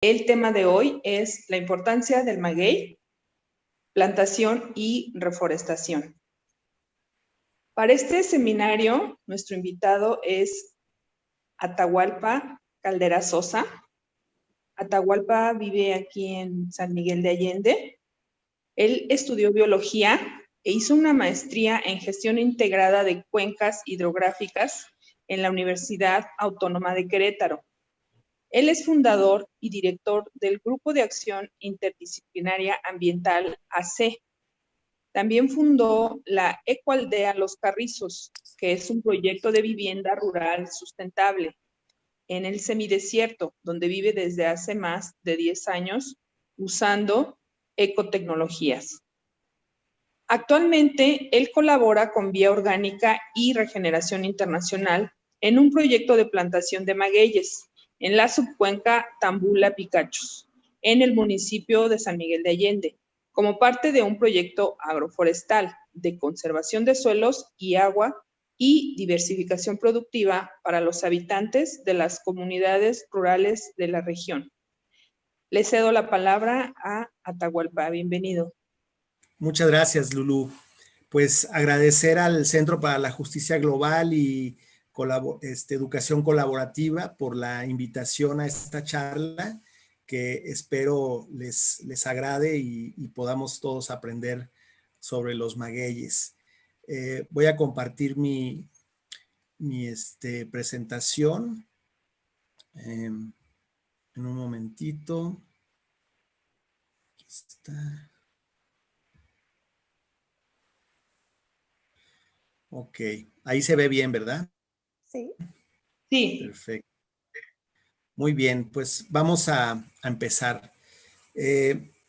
El tema de hoy es la importancia del maguey, plantación y reforestación. Para este seminario, nuestro invitado es Atahualpa Caldera Sosa. Atahualpa vive aquí en San Miguel de Allende. Él estudió biología e hizo una maestría en gestión integrada de cuencas hidrográficas en la Universidad Autónoma de Querétaro. Él es fundador y director del Grupo de Acción Interdisciplinaria Ambiental AC. También fundó la Ecoaldea Los Carrizos, que es un proyecto de vivienda rural sustentable en el semidesierto, donde vive desde hace más de 10 años usando ecotecnologías. Actualmente, él colabora con Vía Orgánica y Regeneración Internacional en un proyecto de plantación de magueyes en la subcuenca Tambula-Picachos, en el municipio de San Miguel de Allende, como parte de un proyecto agroforestal de conservación de suelos y agua y diversificación productiva para los habitantes de las comunidades rurales de la región. Le cedo la palabra a Atahualpa. Bienvenido. Muchas gracias, Lulú. Pues agradecer al Centro para la Justicia Global y Educación Colaborativa por la invitación a esta charla, que espero les agrade y podamos todos aprender sobre los magueyes. Voy a compartir mi presentación en un momentito. Aquí está. Ok, ahí se ve bien, ¿verdad? Sí. Sí. Perfecto. Muy bien, pues vamos a empezar.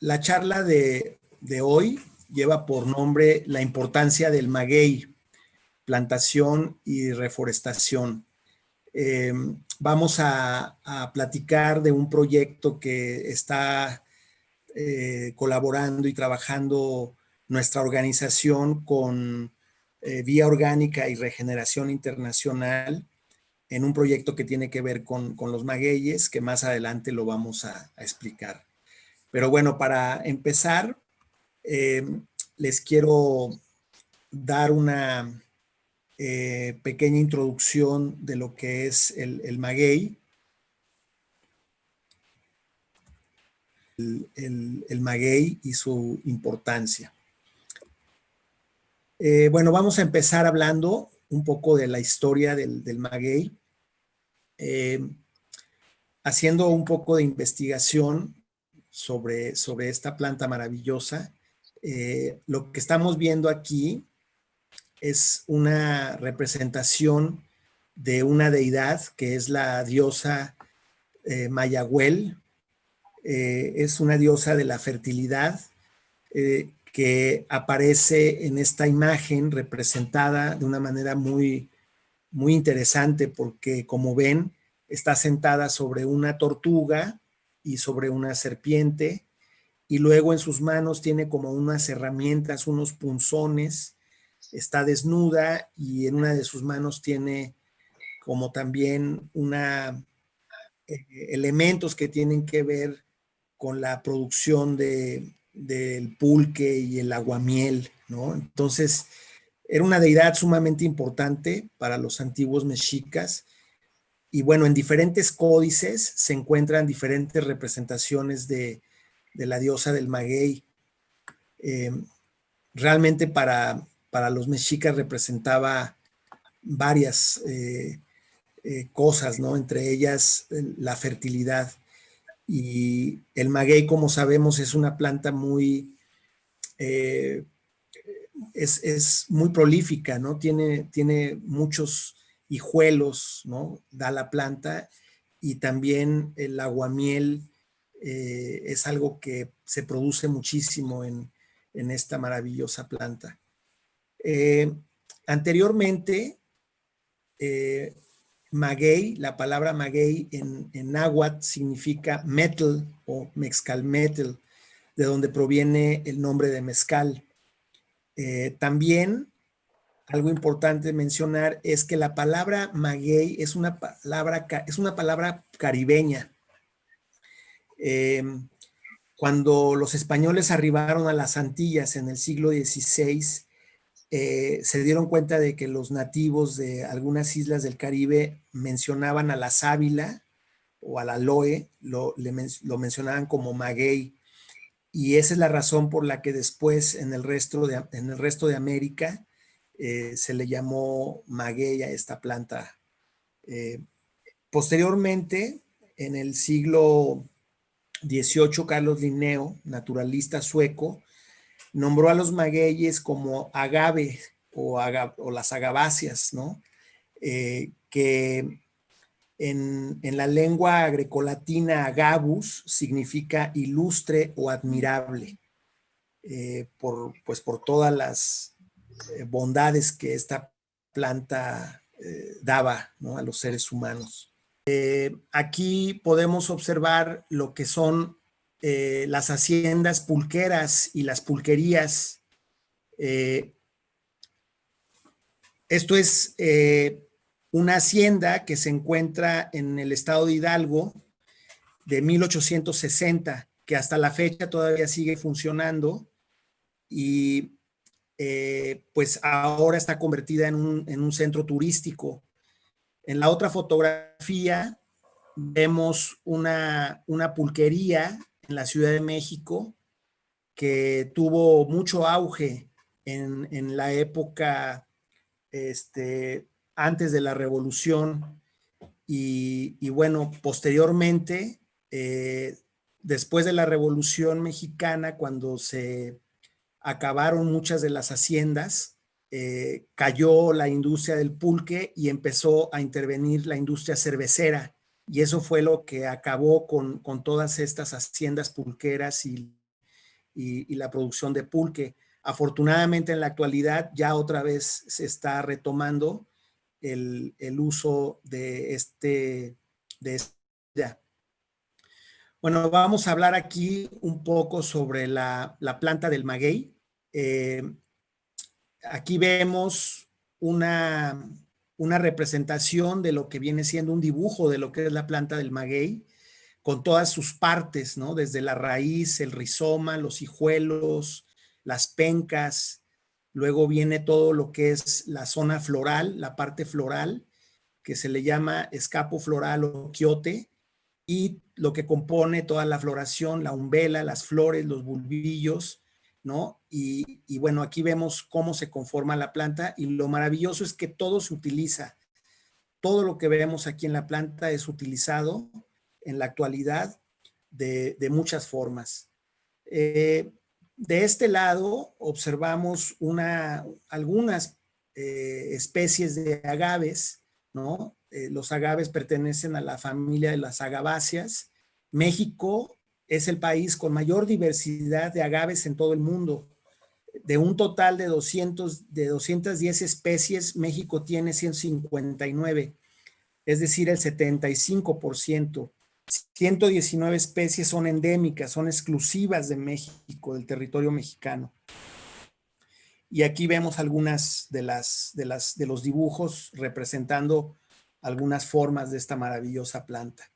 La charla de hoy lleva por nombre La importancia del maguey, plantación y reforestación. Vamos a platicar de un proyecto que está colaborando y trabajando nuestra organización con Vía Orgánica y Regeneración Internacional en un proyecto que tiene que ver con los magueyes, que más adelante lo vamos a explicar. Pero bueno, para empezar, les quiero dar una pequeña introducción de lo que es el maguey. El maguey y su importancia. Bueno, vamos a empezar hablando un poco de la historia del maguey, haciendo un poco de investigación sobre esta planta maravillosa. Lo que estamos viendo aquí es una representación de una deidad que es la diosa Mayahuel. Es una diosa de la fertilidad que aparece en esta imagen representada de una manera muy interesante, porque como ven está sentada sobre una tortuga y sobre una serpiente, y luego en sus manos tiene como unas herramientas, unos punzones, está desnuda y en una de sus manos tiene como también elementos que tienen que ver con la producción del pulque y el aguamiel, ¿no? Entonces, era una deidad sumamente importante para los antiguos mexicas. Y bueno, en diferentes códices se encuentran diferentes representaciones de la diosa del maguey. Realmente para los mexicas representaba varias cosas, ¿no? Entre ellas la fertilidad. Y el maguey, como sabemos, es una planta muy, es muy prolífica, ¿no? Tiene muchos hijuelos, ¿no? Da la planta, y también el aguamiel es algo que se produce muchísimo en esta maravillosa planta. Anteriormente, maguey, la palabra maguey en náhuatl significa metal o mezcalmetl, de donde proviene el nombre de mezcal. También algo importante mencionar es que la palabra maguey es una palabra caribeña. Cuando los españoles arribaron a las Antillas en el siglo XVI, se dieron cuenta de que los nativos de algunas islas del Caribe mencionaban a la sábila o al aloe, lo mencionaban como maguey, y esa es la razón por la que después en el resto de América se le llamó maguey a esta planta. Posteriormente, en el siglo XVIII, Carlos Linneo, naturalista sueco, nombró a los magueyes como agave o las agaváceas, ¿no? Que en la lengua grecolatina agavus significa ilustre o admirable, por todas las bondades que esta planta daba, ¿no?, a los seres humanos. Aquí podemos observar lo que son las haciendas pulqueras y las pulquerías. Esto es una hacienda que se encuentra en el estado de Hidalgo de 1860, que hasta la fecha todavía sigue funcionando y pues ahora está convertida en un centro turístico. En la otra fotografía vemos una pulquería en la Ciudad de México que tuvo mucho auge en la época antes de la Revolución y bueno, posteriormente, después de la Revolución Mexicana, cuando se acabaron muchas de las haciendas, cayó la industria del pulque y empezó a intervenir la industria cervecera, y eso fue lo que acabó con todas estas haciendas pulqueras y la producción de pulque. Afortunadamente en la actualidad ya otra vez se está retomando el uso de ya. Bueno, vamos a hablar aquí un poco sobre la planta del maguey. Aquí vemos una representación de lo que viene siendo un dibujo de lo que es la planta del maguey, con todas sus partes, ¿no? Desde la raíz, el rizoma, los hijuelos, las pencas. Luego viene todo lo que es la zona floral, la parte floral, que se le llama escapo floral o quiote, y lo que compone toda la floración, la umbela, las flores, los bulbillos, ¿no? Y bueno, aquí vemos cómo se conforma la planta, y lo maravilloso es que todo se utiliza. Todo lo que vemos aquí en la planta es utilizado en la actualidad de muchas formas. De este lado observamos algunas especies de agaves, ¿no? Los agaves pertenecen a la familia de las agaváceas. México es el país con mayor diversidad de agaves en todo el mundo. De un total de 210 especies, México tiene 159, es decir, el 75%. 119 especies son endémicas, son exclusivas de México, del territorio mexicano. Y aquí vemos algunas de los dibujos representando algunas formas de esta maravillosa planta.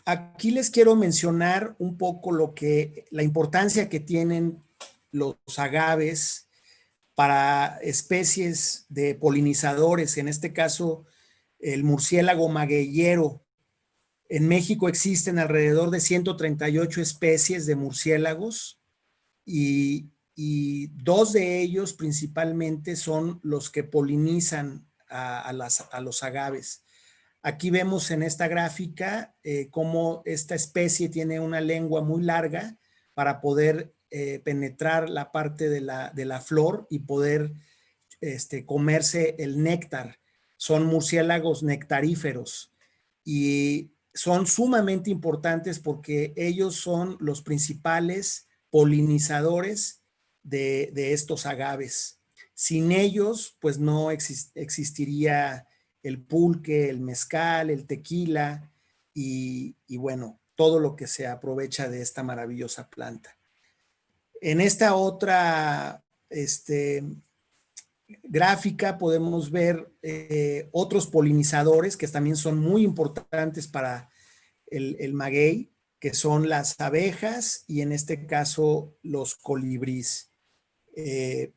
Aquí les quiero mencionar un poco la importancia que tienen los agaves para especies de polinizadores, en este caso el murciélago magueyero. En México existen alrededor de 138 especies de murciélagos y dos de ellos principalmente son los que polinizan a los agaves. Aquí vemos en esta gráfica cómo esta especie tiene una lengua muy larga para poder penetrar la parte de la flor y poder comerse el néctar. Son murciélagos nectaríferos y son sumamente importantes porque ellos son los principales polinizadores de estos agaves. Sin ellos, pues no existiría el pulque, el mezcal, el tequila y bueno, todo lo que se aprovecha de esta maravillosa planta. En esta otra gráfica podemos ver otros polinizadores que también son muy importantes para el maguey, que son las abejas y en este caso los colibríes.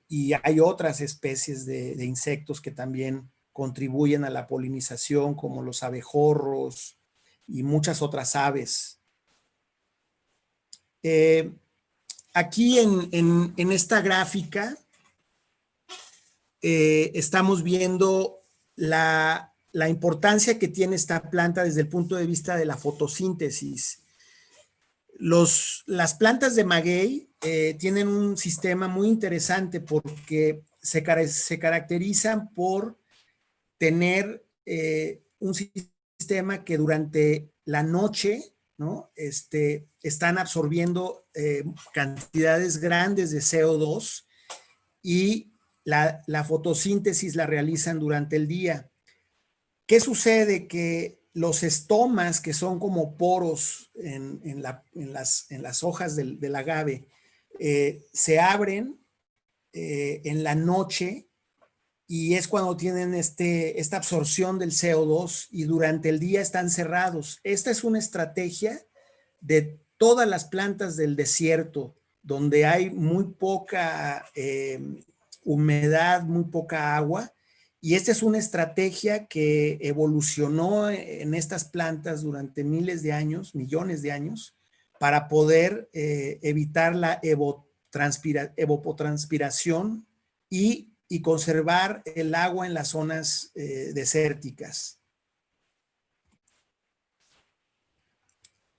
Y hay otras especies de insectos que también contribuyen a la polinización, como los abejorros y muchas otras aves. Aquí en esta gráfica estamos viendo la importancia que tiene esta planta desde el punto de vista de la fotosíntesis. Las plantas de maguey tienen un sistema muy interesante porque se caracterizan por tener un sistema que durante la noche, ¿no? Están absorbiendo cantidades grandes de CO2 y la fotosíntesis la realizan durante el día. ¿Qué sucede? Que los estomas, que son como poros en las hojas del agave, se abren en la noche y es cuando tienen esta absorción del CO2 y durante el día están cerrados. Esta es una estrategia de todas las plantas del desierto, donde hay muy poca humedad, muy poca agua, y esta es una estrategia que evolucionó en estas plantas durante miles de años, millones de años, para poder evitar la evapotranspiración y conservar el agua en las zonas desérticas.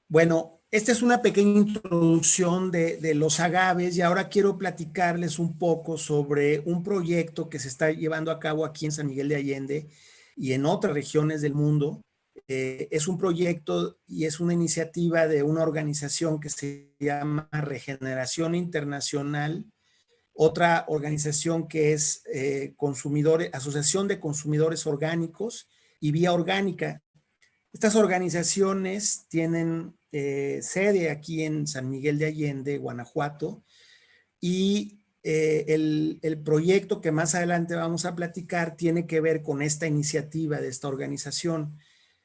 Bueno, esta es una pequeña introducción de los agaves y ahora quiero platicarles un poco sobre un proyecto que se está llevando a cabo aquí en San Miguel de Allende y en otras regiones del mundo. Es un proyecto y es una iniciativa de una organización que se llama Regeneración Internacional, otra organización que es Asociación de Consumidores Orgánicos y Vía Orgánica. Estas organizaciones tienen sede aquí en San Miguel de Allende, Guanajuato, y el proyecto que más adelante vamos a platicar tiene que ver con esta iniciativa de esta organización.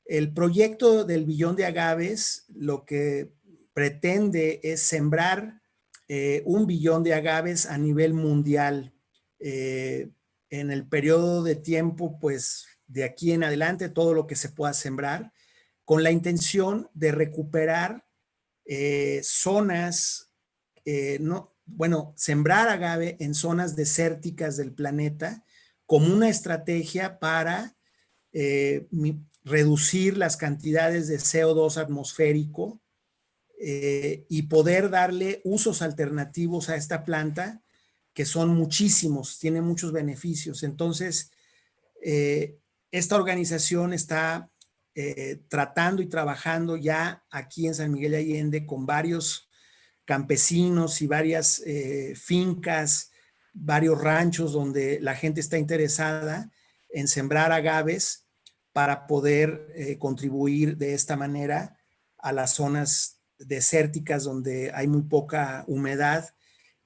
El proyecto del Billón de Agaves lo que pretende es sembrar 1 billón de agaves a nivel mundial. En el periodo de tiempo, pues de aquí en adelante, todo lo que se pueda sembrar, con la intención de recuperar zonas, sembrar agave en zonas desérticas del planeta como una estrategia para reducir las cantidades de CO2 atmosférico y poder darle usos alternativos a esta planta, que son muchísimos, tiene muchos beneficios. Entonces, esta organización está tratando y trabajando ya aquí en San Miguel de Allende con varios campesinos y varias fincas, varios ranchos donde la gente está interesada en sembrar agaves para poder contribuir de esta manera a las zonas desérticas donde hay muy poca humedad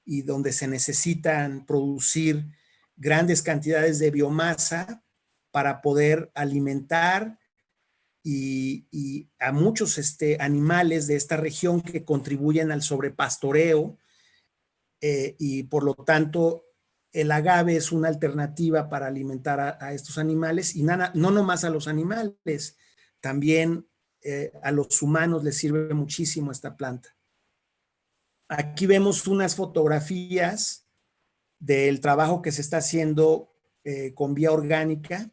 y donde se necesitan producir grandes cantidades de biomasa para poder alimentar y a muchos animales de esta región que contribuyen al sobrepastoreo y por lo tanto el agave es una alternativa para alimentar a estos animales y no nomás a los animales, también a los humanos les sirve muchísimo esta planta. Aquí vemos unas fotografías del trabajo que se está haciendo con vía orgánica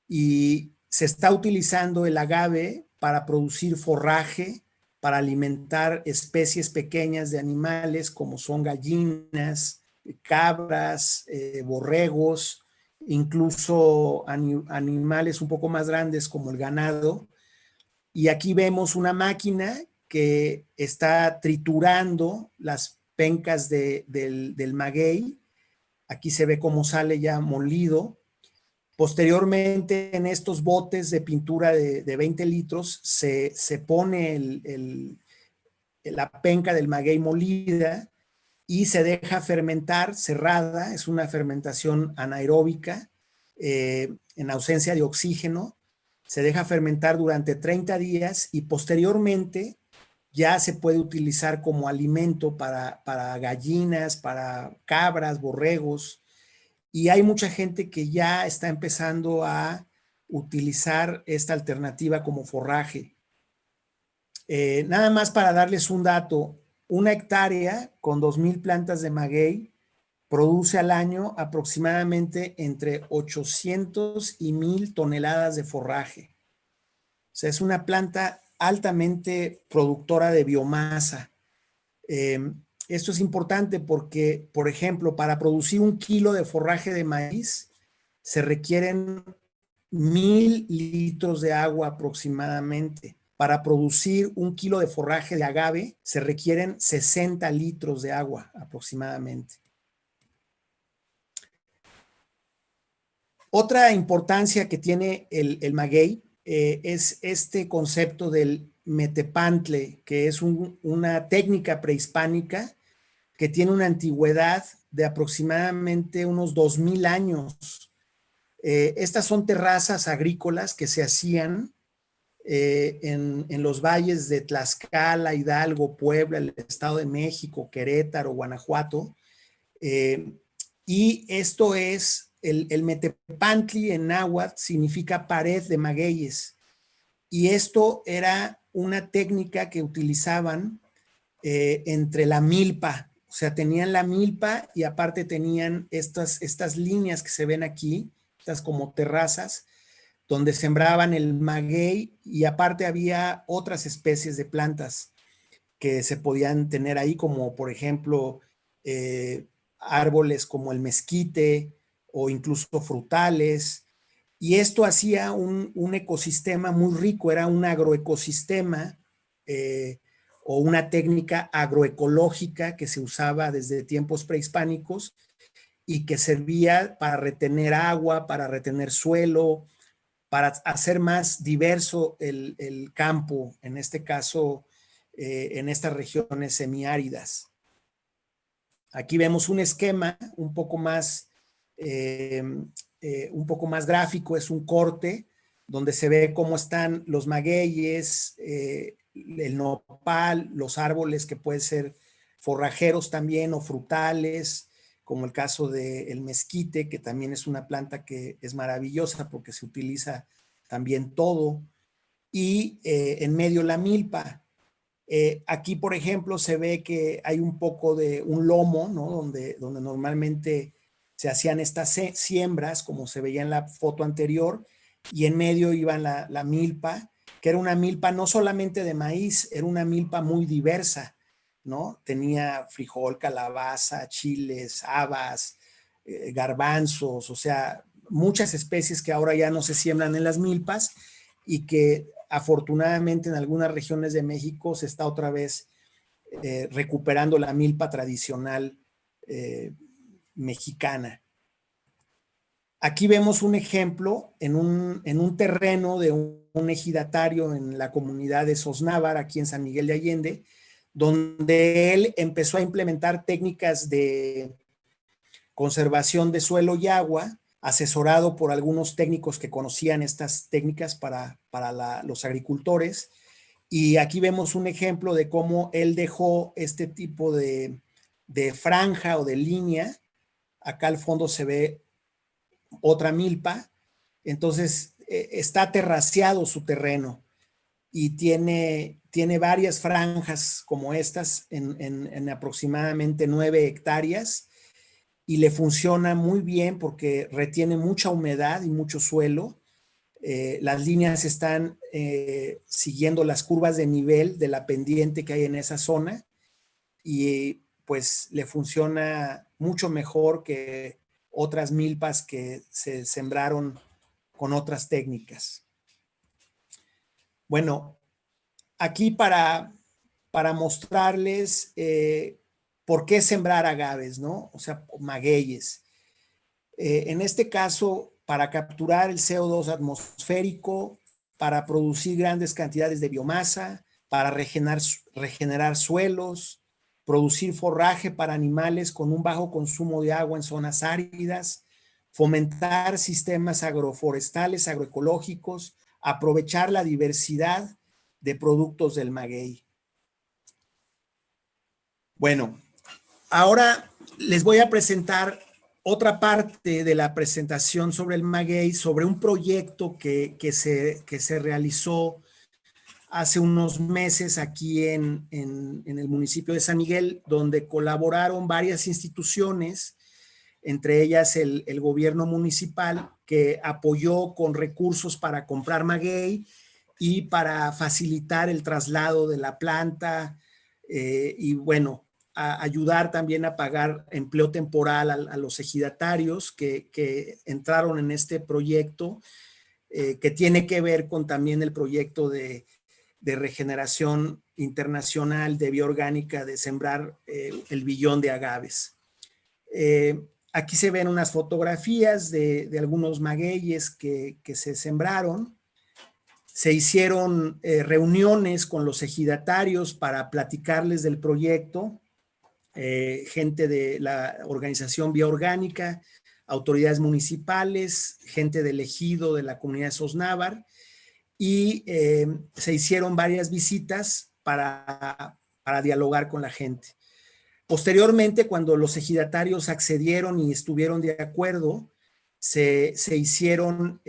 y se está utilizando el agave para producir forraje, para alimentar especies pequeñas de animales como son gallinas, cabras, borregos, incluso animales un poco más grandes como el ganado. Y aquí vemos una máquina que está triturando las pencas del maguey. Aquí se ve cómo sale ya molido. Posteriormente, en estos botes de pintura de 20 litros, se pone la penca del maguey molida y se deja fermentar cerrada. Es una fermentación anaeróbica en ausencia de oxígeno. se deja fermentar durante 30 días y posteriormente ya se puede utilizar como alimento para gallinas, para cabras, borregos, y hay mucha gente que ya está empezando a utilizar esta alternativa como forraje. Nada más para darles un dato, una hectárea con 2,000 plantas de maguey produce al año aproximadamente entre 800 y 1,000 toneladas de forraje. O sea, es una planta altamente productora de biomasa. Esto es importante porque, por ejemplo, para producir 1 kilo de forraje de maíz se requieren 1,000 litros de agua aproximadamente. Para producir 1 kilo de forraje de agave se requieren 60 litros de agua aproximadamente. Otra importancia que tiene el maguey es este concepto del metepantle, que es una técnica prehispánica que tiene una antigüedad de aproximadamente unos 2,000 años. Estas son terrazas agrícolas que se hacían en los valles de Tlaxcala, Hidalgo, Puebla, el Estado de México, Querétaro, Guanajuato. Y esto es, el metepantli en náhuatl significa pared de magueyes. Y esto era una técnica que utilizaban entre la milpa. O sea, tenían la milpa y aparte tenían estas líneas que se ven aquí, estas como terrazas, donde sembraban el maguey y aparte había otras especies de plantas que se podían tener ahí, como por ejemplo árboles como el mezquite o incluso frutales. Y esto hacía un ecosistema muy rico, era un agroecosistema o una técnica agroecológica que se usaba desde tiempos prehispánicos y que servía para retener agua, para retener suelo, para hacer más diverso el campo, en este caso, en estas regiones semiáridas. Aquí vemos un esquema un poco más gráfico, es un corte donde se ve cómo están los magueyes, el nopal, los árboles que pueden ser forrajeros también o frutales, como el caso del mezquite, que también es una planta que es maravillosa porque se utiliza también todo, y en medio la milpa. Aquí, por ejemplo, se ve que hay un poco de un lomo, ¿no? Donde normalmente se hacían estas siembras, como se veía en la foto anterior, y en medio iba la milpa, que era una milpa no solamente de maíz, era una milpa muy diversa, ¿no? Tenía frijol, calabaza, chiles, habas, garbanzos, o sea, muchas especies que ahora ya no se siembran en las milpas y que afortunadamente en algunas regiones de México se está otra vez recuperando la milpa tradicional mexicana. Aquí vemos un ejemplo en un terreno de un ejidatario en la comunidad de Sosnávar, aquí en San Miguel de Allende, donde él empezó a implementar técnicas de conservación de suelo y agua, asesorado por algunos técnicos que conocían estas técnicas para los agricultores. Y aquí vemos un ejemplo de cómo él dejó este tipo de franja o de línea. Acá al fondo se ve otra milpa. Entonces está terraceado su terreno y tiene varias franjas como estas en aproximadamente 9 hectáreas. Y le funciona muy bien porque retiene mucha humedad y mucho suelo. Las líneas están siguiendo las curvas de nivel de la pendiente que hay en esa zona y pues le funciona mucho mejor que otras milpas que se sembraron con otras técnicas. Bueno, aquí para mostrarles por qué sembrar agaves, ¿no? O sea, magueyes. En este caso, para capturar el CO2 atmosférico, para producir grandes cantidades de biomasa, para regenerar suelos, producir forraje para animales con un bajo consumo de agua en zonas áridas, fomentar sistemas agroforestales, agroecológicos, aprovechar la diversidad de productos del maguey. Bueno, ahora les voy a presentar otra parte de la presentación sobre el maguey, sobre un proyecto que se realizó hace unos meses aquí en el municipio de San Miguel, donde colaboraron varias instituciones, entre ellas el gobierno municipal, que apoyó con recursos para comprar maguey y para facilitar el traslado de la planta y bueno, ayudar también a pagar empleo temporal a los ejidatarios que entraron en este proyecto, que tiene que ver con también el proyecto de regeneración internacional de bioorgánica de sembrar el billón de agaves. Aquí se ven unas fotografías de algunos magueyes que se sembraron. Se hicieron reuniones con los ejidatarios para platicarles del proyecto, gente de la organización bioorgánica, autoridades municipales, gente del ejido de la comunidad de Sosnávar, y se hicieron varias visitas para dialogar con la gente. Posteriormente, cuando los ejidatarios accedieron y estuvieron de acuerdo, se hicieron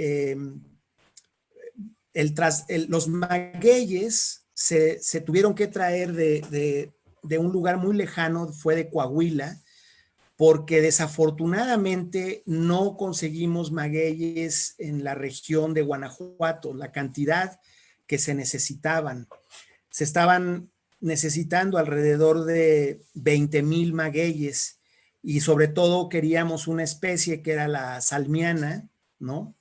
los magueyes se tuvieron que traer de un lugar muy lejano, fue de Coahuila, porque desafortunadamente no conseguimos magueyes en la región de Guanajuato, la cantidad que se necesitaban. Se estaban necesitando alrededor de 20,000 magueyes y sobre todo queríamos una especie que era la salmiana, ¿no?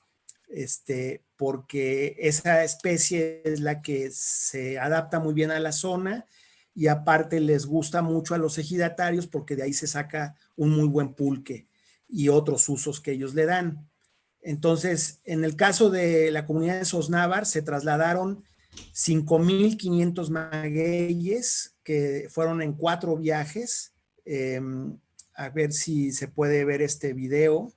Porque esa especie es la que se adapta muy bien a la zona y aparte les gusta mucho a los ejidatarios porque de ahí se saca un muy buen pulque y otros usos que ellos le dan. Entonces, en el caso de la comunidad de Sosnávar, se trasladaron 5,500 magueyes que fueron en 4 viajes. A ver si se puede ver este video.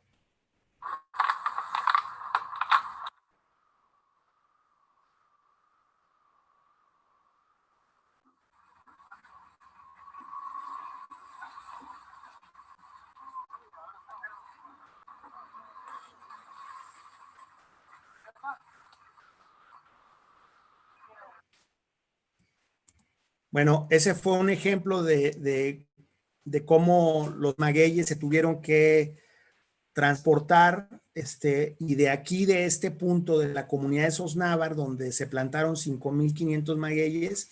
Bueno, ese fue un ejemplo de cómo los magueyes se tuvieron que transportar, y de aquí, de este punto de la comunidad de Sosnávar, donde se plantaron 5,500 magueyes,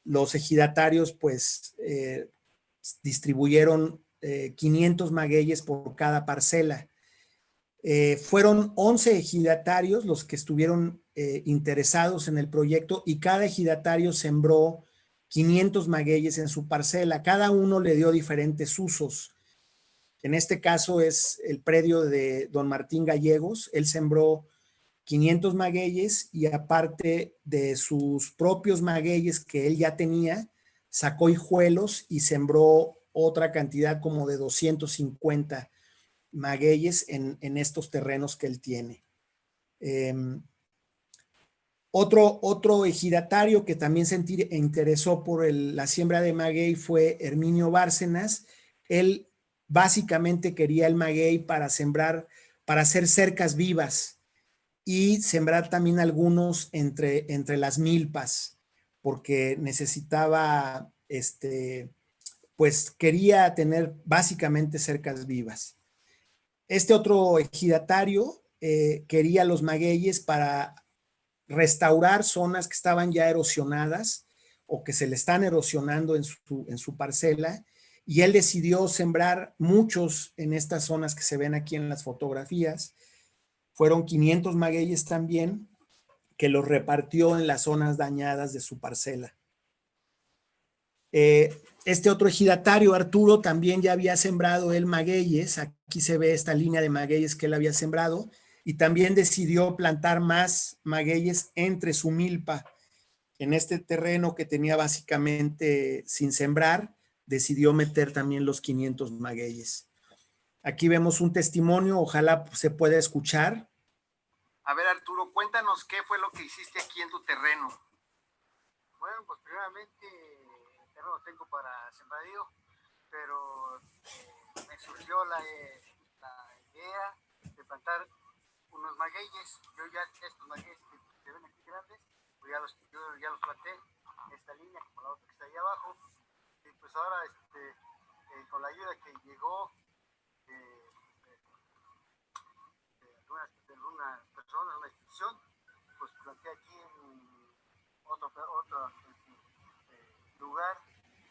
los ejidatarios pues distribuyeron 500 magueyes por cada parcela. Fueron 11 ejidatarios los que estuvieron interesados en el proyecto y cada ejidatario sembró 500 magueyes en su parcela. Cada uno le dio diferentes usos. En este caso es el predio de don Martín Gallegos. Él sembró 500 magueyes y aparte de sus propios magueyes que él ya tenía, sacó hijuelos y sembró otra cantidad como de 250 magueyes en estos terrenos que él tiene. Otro ejidatario que también se interesó por la siembra de maguey fue Herminio Bárcenas. Él básicamente quería el maguey para sembrar, para hacer cercas vivas y sembrar también algunos entre las milpas, porque necesitaba, pues quería tener básicamente cercas vivas. Este otro ejidatario quería los magueyes para restaurar zonas que estaban ya erosionadas o que se le están erosionando en su parcela, y él decidió sembrar muchos en estas zonas que se ven aquí en las fotografías. Fueron 500 magueyes también, que los repartió en las zonas dañadas de su parcela. Este otro ejidatario, Arturo, también ya había sembrado él magueyes. Aquí se ve esta línea de magueyes que él había sembrado y también decidió plantar más magueyes entre su milpa. En este terreno que tenía básicamente sin sembrar, decidió meter también los 500 magueyes. Aquí vemos un testimonio, ojalá se pueda escuchar. A ver, Arturo, cuéntanos qué fue lo que hiciste aquí en tu terreno. Bueno, pues primeramente el terreno lo tengo para sembradío, pero me surgió la idea de plantar unos magueyes. Yo ya estos magueyes que se ven aquí grandes, pues yo ya los planté en esta línea, como la otra que está ahí abajo. Y pues ahora con la ayuda que llegó de algunas personas, una institución, pues planté aquí en otro lugar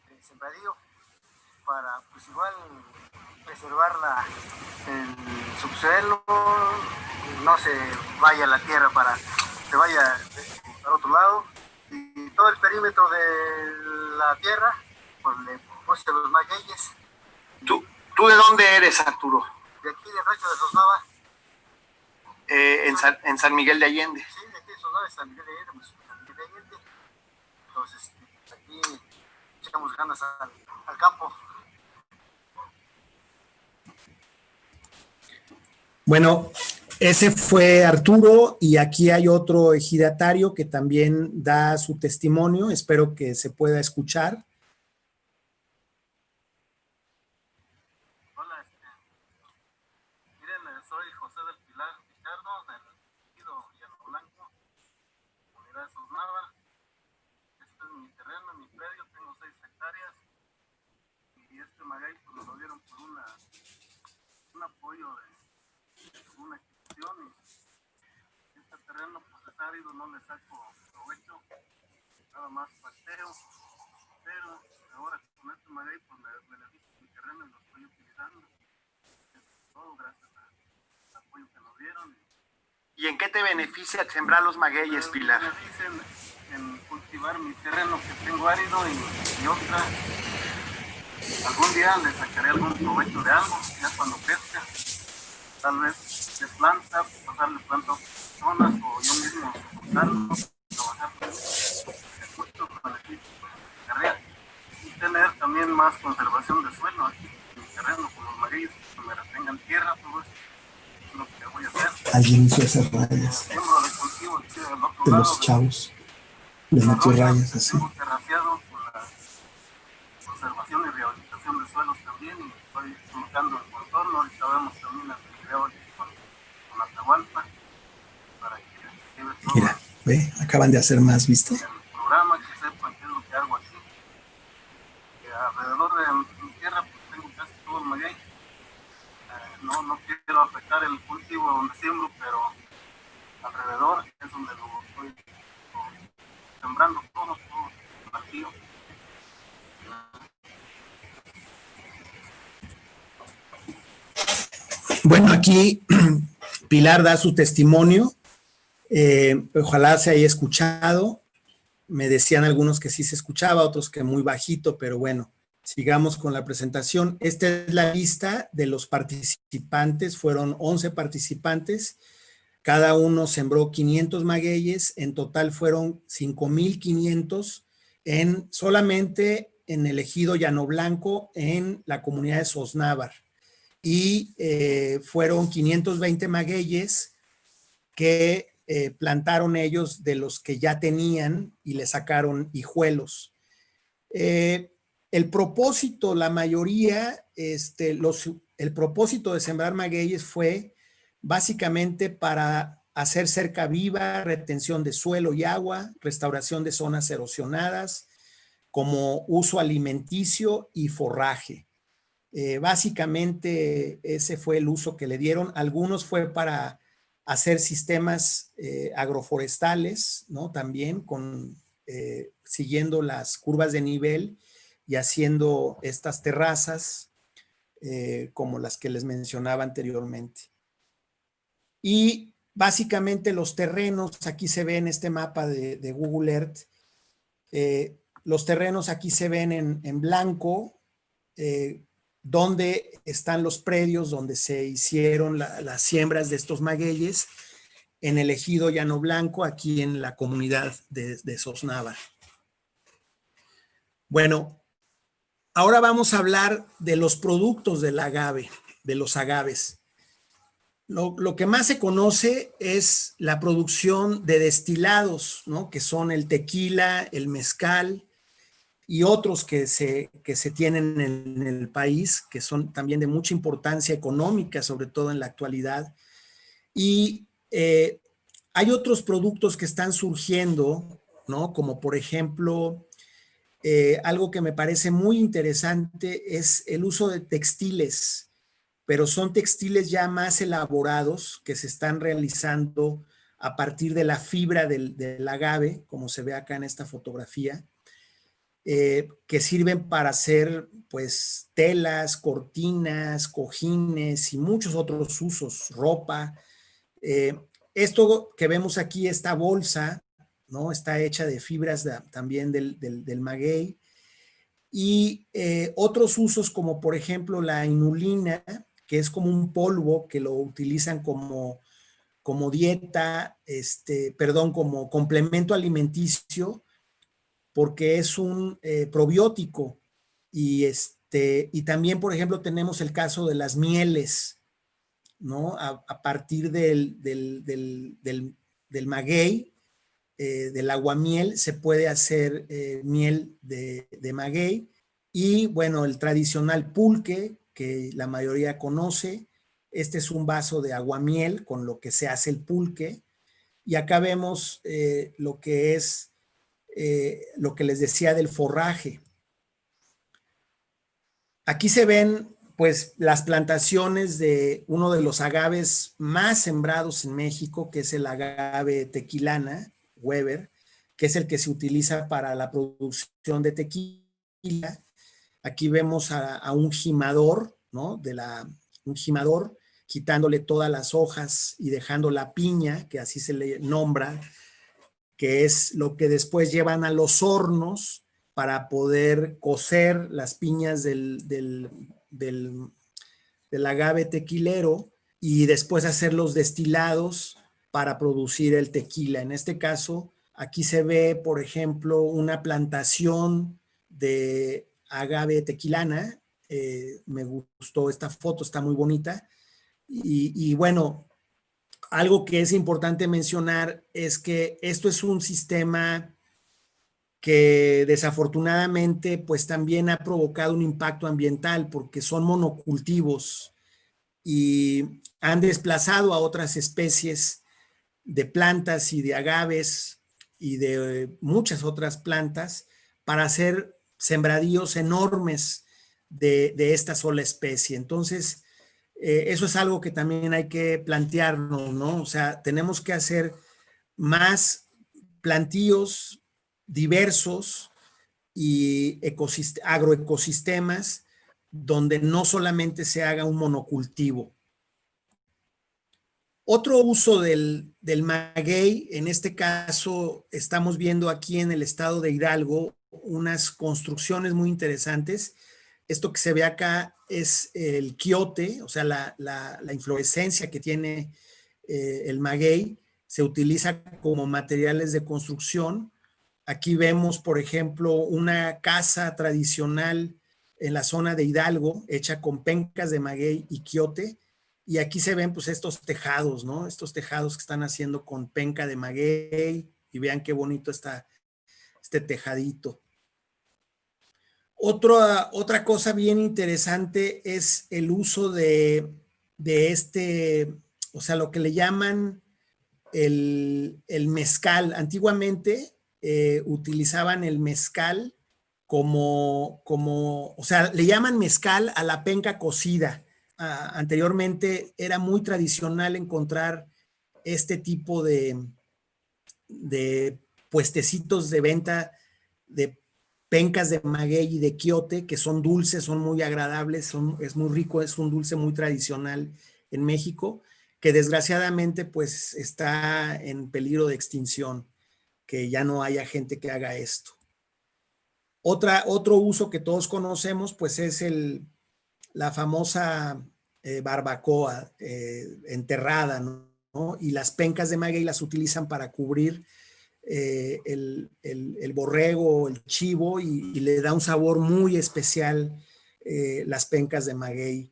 de sembradío para pues igual preservar el subsuelo, no se vaya la tierra se vaya al otro lado, y todo el perímetro de la tierra pues le puse los magueyes. ¿Tú de dónde eres, Arturo? De aquí de Rancho de Sosnava. En San Miguel de Allende. Sí, de aquí de Sosnava, San Miguel de Allende, pues, San Miguel de Allende. Entonces, aquí echamos ganas al campo. Bueno, ese fue Arturo y aquí hay otro ejidatario que también da su testimonio. Espero que se pueda escuchar. Hola, miren, soy José del Pilar Pichardo, del ejido Llano Blanco, comunidad de Sosnava. Este es mi terreno, mi predio, tengo 6 hectáreas y este maguey pues me lo dieron por un apoyo de una institución, y este terreno pues es árido, no le saco provecho, nada más pasteo, pero ahora con este maguey pues me beneficio mi terreno y lo estoy utilizando. Es todo gracias al apoyo que nos dieron. ¿Y en qué te beneficia sembrar los magueyes, Pilar? Me beneficia en cultivar mi terreno que tengo árido y otra. Algún día le sacaré algún provecho de algo, ya cuando crezca. Tal vez de planta, pasarle planta a otras personas o yo mismo cortarlo, trabajar mucho beneficio para mi carrera. Y tener también más conservación de suelo aquí en mi terreno con los magueyes, que me retengan tierra, todo esto es lo que voy a hacer. Alguien hizo esas rayas Siembro de cultivo aquí del otro de lado, los chavos. Le metió rayas así. tengo terraciado con la conservación y rehabilitación de suelos también, y estoy buscando el contorno. Ahorita vemos también el video con Atahualpa para que lleve todo. Mira, ve, acaban de hacer más, ¿viste? El programa, que sepan qué es lo que hago aquí. Que alrededor de mi tierra pues tengo casi todo el maguey. No quiero afectar el cultivo donde siembro, pero alrededor es donde lo estoy sembrando todo vacío. Bueno, aquí Pilar da su testimonio. Ojalá se haya escuchado. Me decían algunos que sí se escuchaba, otros que muy bajito, pero bueno, sigamos con la presentación. Esta es la lista de los participantes. Fueron 11 participantes. Cada uno sembró 500 magueyes. En total fueron 5,500 solamente en el ejido Llano Blanco, en la comunidad de Sosnávar. Y fueron 520 magueyes que plantaron ellos de los que ya tenían y le sacaron hijuelos. El propósito, la mayoría, el propósito de sembrar magueyes fue básicamente para hacer cerca viva, retención de suelo y agua, restauración de zonas erosionadas, como uso alimenticio y forraje. Básicamente ese fue el uso que le dieron. Algunos fue para hacer sistemas agroforestales, ¿no? También siguiendo las curvas de nivel y haciendo estas terrazas como las que les mencionaba anteriormente. Y básicamente los terrenos, aquí se ve en este mapa de Google Earth, los terrenos aquí se ven en blanco, donde están los predios donde se hicieron las siembras de estos magueyes, en el ejido Llano Blanco, aquí en la comunidad de Sosnávar. Bueno, ahora vamos a hablar de los productos del agave, de los agaves. Lo que más se conoce es la producción de destilados, ¿no? Que son el tequila, el mezcal y otros que se tienen en el país, que son también de mucha importancia económica, sobre todo en la actualidad. Y hay otros productos que están surgiendo, ¿no? Como por ejemplo, algo que me parece muy interesante es el uso de textiles, pero son textiles ya más elaborados que se están realizando a partir de la fibra del agave, como se ve acá en esta fotografía, que sirven para hacer pues telas, cortinas, cojines y muchos otros usos, ropa. Eh, Esto que vemos aquí, esta bolsa, ¿no? Está hecha de fibras también del maguey. Y otros usos como por ejemplo la inulina, que es como un polvo que lo utilizan como dieta, perdón, como complemento alimenticio, porque es un probiótico. Y también, por ejemplo, tenemos el caso de las mieles, ¿no? A partir del maguey, del aguamiel, se puede hacer miel de maguey. Y bueno, el tradicional pulque, que la mayoría conoce, este es un vaso de aguamiel con lo que se hace el pulque. Y acá vemos lo que es lo que les decía del forraje. Aquí se ven pues las plantaciones de uno de los agaves más sembrados en México, que es el agave tequilana, Weber, que es el que se utiliza para la producción de tequila. Aquí vemos a un gimador, ¿no? Un gimador quitándole todas las hojas y dejando la piña, que así se le nombra, que es lo que después llevan a los hornos para poder cocer las piñas del agave tequilero y después hacer los destilados para producir el tequila. En este caso, aquí se ve, por ejemplo, una plantación de agave tequilana. Me gustó esta foto, está muy bonita. Y bueno, algo que es importante mencionar es que esto es un sistema que desafortunadamente pues también ha provocado un impacto ambiental porque son monocultivos y han desplazado a otras especies de plantas y de agaves y de muchas otras plantas para hacer sembradíos enormes de esta sola especie. Entonces, eso es algo que también hay que plantearnos, ¿no? O sea, tenemos que hacer más plantíos diversos y agroecosistemas donde no solamente se haga un monocultivo. Otro uso del maguey, en este caso estamos viendo aquí en el estado de Hidalgo unas construcciones muy interesantes. Esto que se ve acá es el quiote, o sea, la inflorescencia que tiene el maguey, se utiliza como materiales de construcción. Aquí vemos, por ejemplo, una casa tradicional en la zona de Hidalgo, hecha con pencas de maguey y quiote. Y aquí se ven pues estos tejados, ¿no? Estos tejados que están haciendo con penca de maguey. Y vean qué bonito está este tejadito. Otra cosa bien interesante es el uso de o sea, lo que le llaman el mezcal. Antiguamente utilizaban el mezcal o sea, le llaman mezcal a la penca cocida. Anteriormente era muy tradicional encontrar este tipo de puestecitos de venta de pencas de maguey y de quiote, que son dulces, son muy agradables, es muy rico, es un dulce muy tradicional en México, que desgraciadamente pues está en peligro de extinción, que ya no haya gente que haga esto. Otro uso que todos conocemos pues es la famosa barbacoa enterrada, ¿no? Y las pencas de maguey las utilizan para cubrir el borrego, el chivo, y le da un sabor muy especial las pencas de maguey.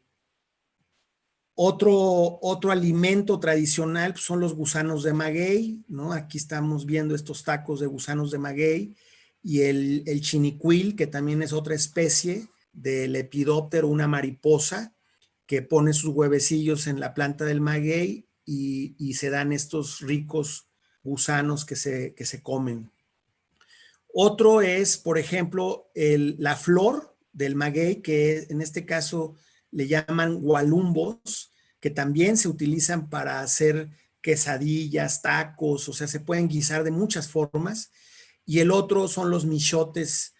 Otro alimento tradicional pues, son los gusanos de maguey, ¿no? Aquí estamos viendo estos tacos de gusanos de maguey y el chinicuil, que también es otra especie del lepidóptero, una mariposa que pone sus huevecillos en la planta del maguey y se dan estos ricos gusanos que se comen. Otro es, por ejemplo, la flor del maguey, que en este caso le llaman gualumbos, que también se utilizan para hacer quesadillas, tacos, o sea, se pueden guisar de muchas formas. Y el otro son los michotes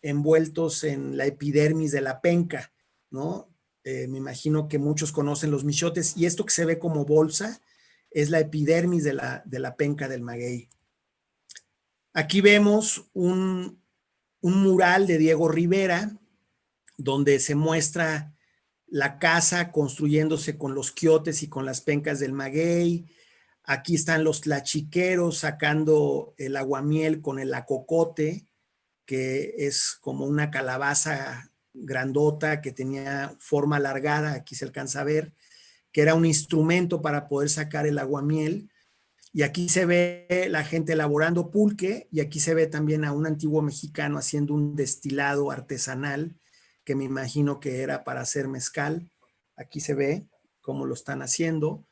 envueltos en la epidermis de la penca, ¿no? Me imagino que muchos conocen los michotes y esto que se ve como bolsa es la epidermis de la penca del maguey. Aquí vemos un mural de Diego Rivera donde se muestra la casa construyéndose con los quiotes y con las pencas del maguey. Aquí están los tlachiqueros sacando el aguamiel con el acocote, que es como una calabaza grandota que tenía forma alargada, aquí se alcanza a ver, que era un instrumento para poder sacar el aguamiel. Y aquí se ve la gente elaborando pulque y aquí se ve también a un antiguo mexicano haciendo un destilado artesanal que me imagino que era para hacer mezcal. Aquí se ve cómo lo están haciendo.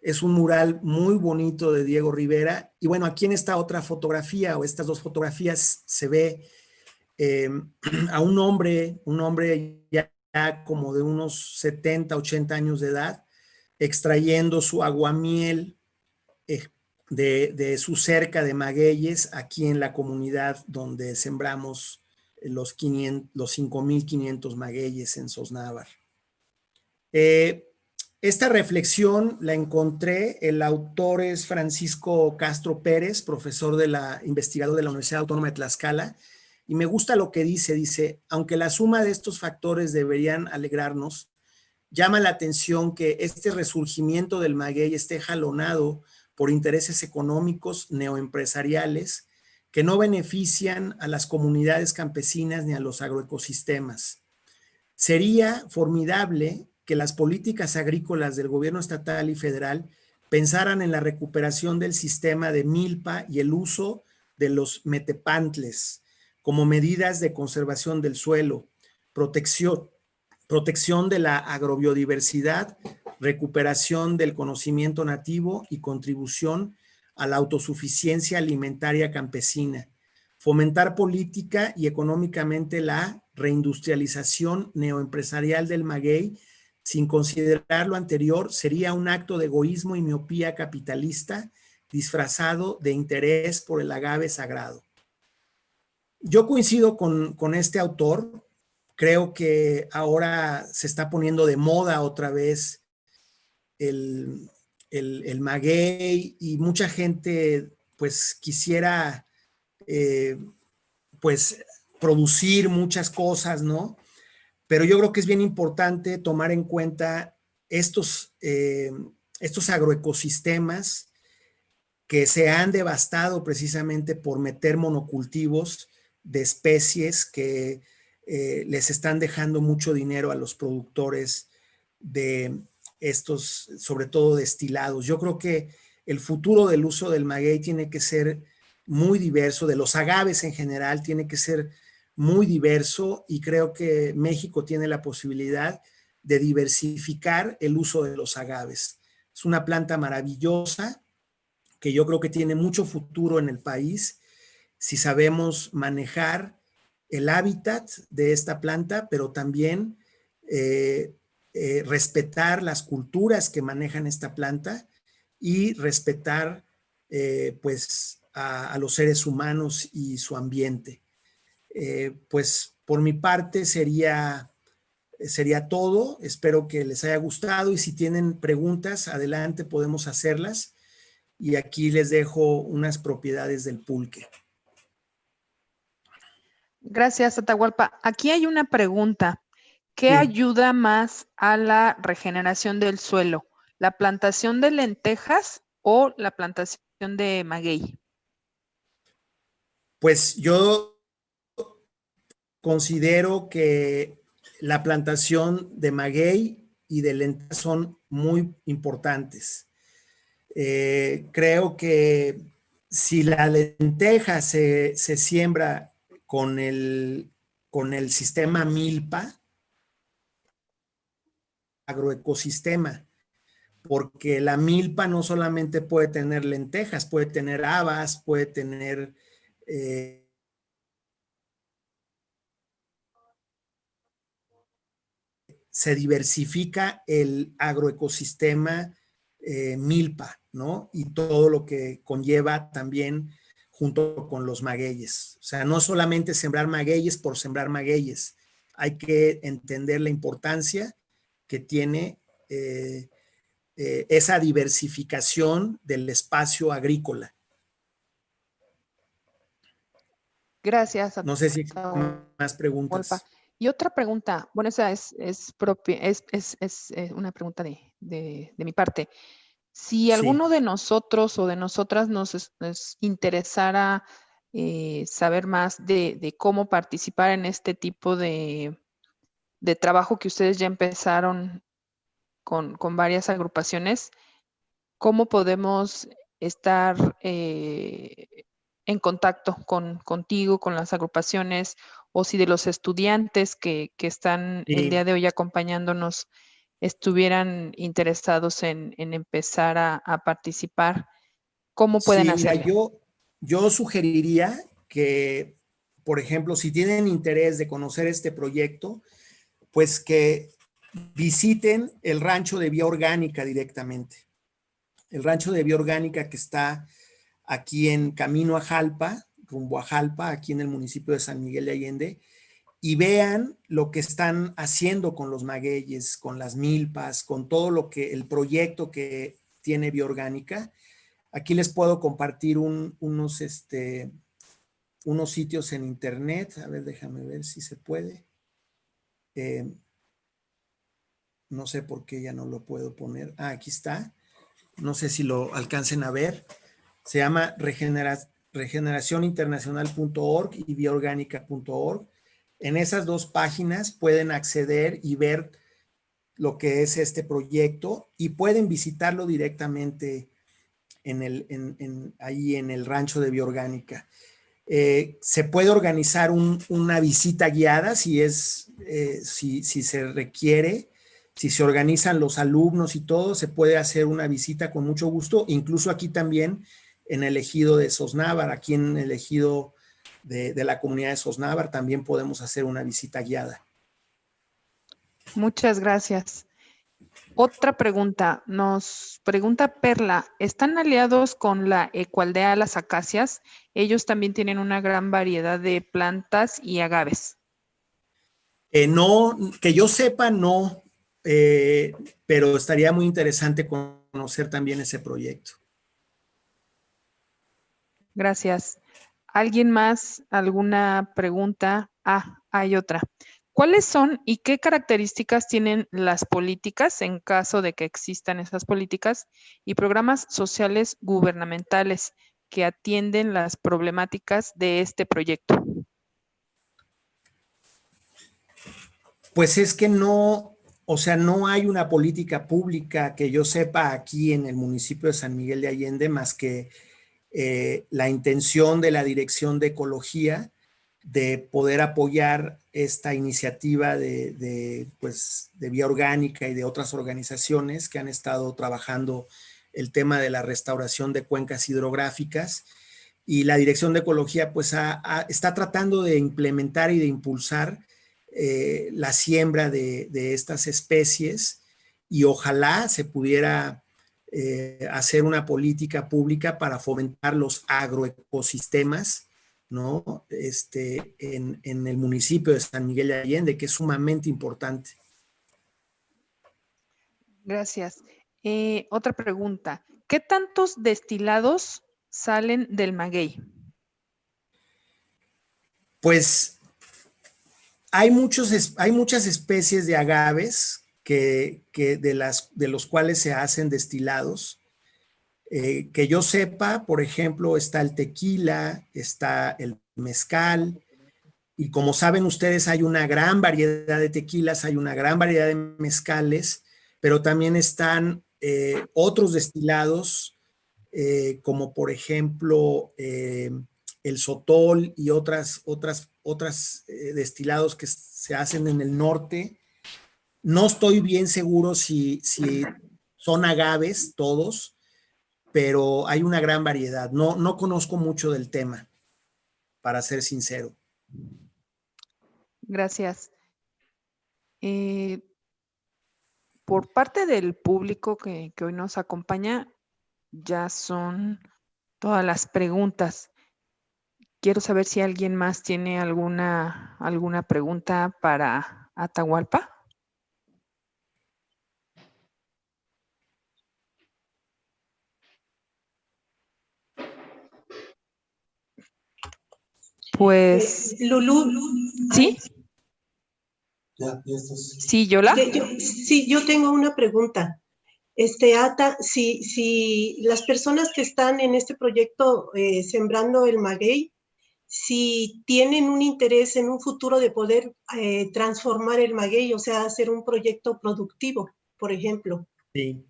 Es un mural muy bonito de Diego Rivera. Y bueno, aquí en esta otra fotografía o estas dos fotografías se ve a un hombre ya como de unos 70, 80 años de edad, extrayendo su aguamiel de su cerca de magueyes aquí en la comunidad donde sembramos los 5,500 magueyes en Sosnávar. Esta reflexión la encontré, el autor es Francisco Castro Pérez, investigador de la Universidad Autónoma de Tlaxcala, y me gusta lo que dice, aunque la suma de estos factores deberían alegrarnos, llama la atención que este resurgimiento del maguey esté jalonado por intereses económicos neoempresariales que no benefician a las comunidades campesinas ni a los agroecosistemas. Sería formidable que las políticas agrícolas del gobierno estatal y federal pensaran en la recuperación del sistema de milpa y el uso de los metepantles como medidas de conservación del suelo, protección de la agrobiodiversidad, recuperación del conocimiento nativo y contribución a la autosuficiencia alimentaria campesina, fomentar política y económicamente la reindustrialización neoempresarial del maguey sin considerar lo anterior sería un acto de egoísmo y miopía capitalista disfrazado de interés por el agave sagrado. Yo coincido con este autor. Creo que ahora se está poniendo de moda otra vez el maguey y mucha gente pues quisiera pues producir muchas cosas, ¿no? Pero yo creo que es bien importante tomar en cuenta estos agroecosistemas que se han devastado precisamente por meter monocultivos de especies que les están dejando mucho dinero a los productores de estos, sobre todo destilados. Yo creo que el futuro del uso del maguey tiene que ser muy diverso, de los agaves en general tiene que ser muy diverso y creo que México tiene la posibilidad de diversificar el uso de los agaves. Es una planta maravillosa que yo creo que tiene mucho futuro en el país si sabemos manejar el hábitat de esta planta, pero también respetar las culturas que manejan esta planta y respetar pues a los seres humanos y su ambiente. Pues por mi parte sería todo. Espero que les haya gustado y si tienen preguntas, adelante, podemos hacerlas. Y aquí les dejo unas propiedades del pulque. Gracias, Atahualpa. Aquí hay una pregunta. ¿Qué Sí. ayuda más a la regeneración del suelo? ¿La plantación de lentejas o la plantación de maguey? Pues yo considero que la plantación de maguey y de lentejas son muy importantes. Creo que si la lenteja se siembra con el sistema milpa, agroecosistema, porque la milpa no solamente puede tener lentejas, puede tener habas, puede tener se diversifica el agroecosistema milpa, ¿no? Y todo lo que conlleva también junto con los magueyes. O sea, no solamente sembrar magueyes por sembrar magueyes, hay que entender la importancia que tiene esa diversificación del espacio agrícola. Gracias. No sé si hay más preguntas. Y otra pregunta, bueno, esa es propia, es una pregunta de mi parte. Si alguno de nosotros o de nosotras nos interesara saber más de cómo participar en este tipo de trabajo que ustedes ya empezaron con varias agrupaciones, ¿cómo podemos estar en contacto contigo, con las agrupaciones, o si de los estudiantes que están el día de hoy acompañándonos estuvieran interesados en empezar a participar, ¿cómo pueden hacerlo? Mira, yo sugeriría que, por ejemplo, si tienen interés de conocer este proyecto, pues que visiten el rancho de Vía Orgánica directamente. El rancho de Vía Orgánica que está aquí en camino a Jalpa, rumbo a Jalpa, aquí en el municipio de San Miguel de Allende, y vean lo que están haciendo con los magueyes, con las milpas, con todo lo que el proyecto que tiene Vía Orgánica. Aquí les puedo compartir unos sitios en internet. A ver, déjame ver si se puede. No sé por qué ya no lo puedo poner. Aquí está. No sé si lo alcancen a ver. Se llama regeneracioninternacional.org y viaorgánica.org. En esas dos páginas pueden acceder y ver lo que es este proyecto y pueden visitarlo directamente ahí en el rancho de Bioorgánica. Se puede organizar una visita guiada si se requiere, si se organizan los alumnos y todo, se puede hacer una visita con mucho gusto, incluso aquí también en el ejido de Sosnávar, aquí en el ejido de la comunidad de Sosnávar, también podemos hacer una visita guiada. Muchas gracias. Otra pregunta, nos pregunta Perla, ¿están aliados con la Ecualdea Las Acacias? Ellos también tienen una gran variedad de plantas y agaves. No, que yo sepa, no, pero estaría muy interesante conocer también ese proyecto. Gracias. ¿Alguien más? ¿Alguna pregunta? Hay otra. ¿Cuáles son y qué características tienen las políticas en caso de que existan esas políticas y programas sociales gubernamentales que atienden las problemáticas de este proyecto? Pues es que no, o sea, no hay una política pública que yo sepa aquí en el municipio de San Miguel de Allende más que la intención de la Dirección de Ecología de poder apoyar esta iniciativa de Vía Orgánica y de otras organizaciones que han estado trabajando el tema de la restauración de cuencas hidrográficas. Y la Dirección de Ecología pues está tratando de implementar y de impulsar la siembra de estas especies y ojalá se pudiera hacer una política pública para fomentar los agroecosistemas, ¿no? En el municipio de San Miguel de Allende, que es sumamente importante. Gracias. Otra pregunta. ¿Qué tantos destilados salen del maguey? Pues hay muchas especies de agaves de los cuales se hacen destilados. Que yo sepa, por ejemplo, está el tequila, está el mezcal, y como saben ustedes, hay una gran variedad de tequilas, hay una gran variedad de mezcales, pero también están otros destilados, como por ejemplo el sotol y otras destilados que se hacen en el norte. No estoy bien seguro si son agaves todos, pero hay una gran variedad. No conozco mucho del tema, para ser sincero. Gracias. Por parte del público que hoy nos acompaña, ya son todas las preguntas. Quiero saber si alguien más tiene alguna pregunta para Atahualpa. Pues, Lulú. ¿sí? Ya estás. Sí, Yola. Sí, yo tengo una pregunta. Ata, si las personas que están en este proyecto sembrando el maguey, si tienen un interés en un futuro de poder transformar el maguey, o sea, hacer un proyecto productivo, por ejemplo. Sí.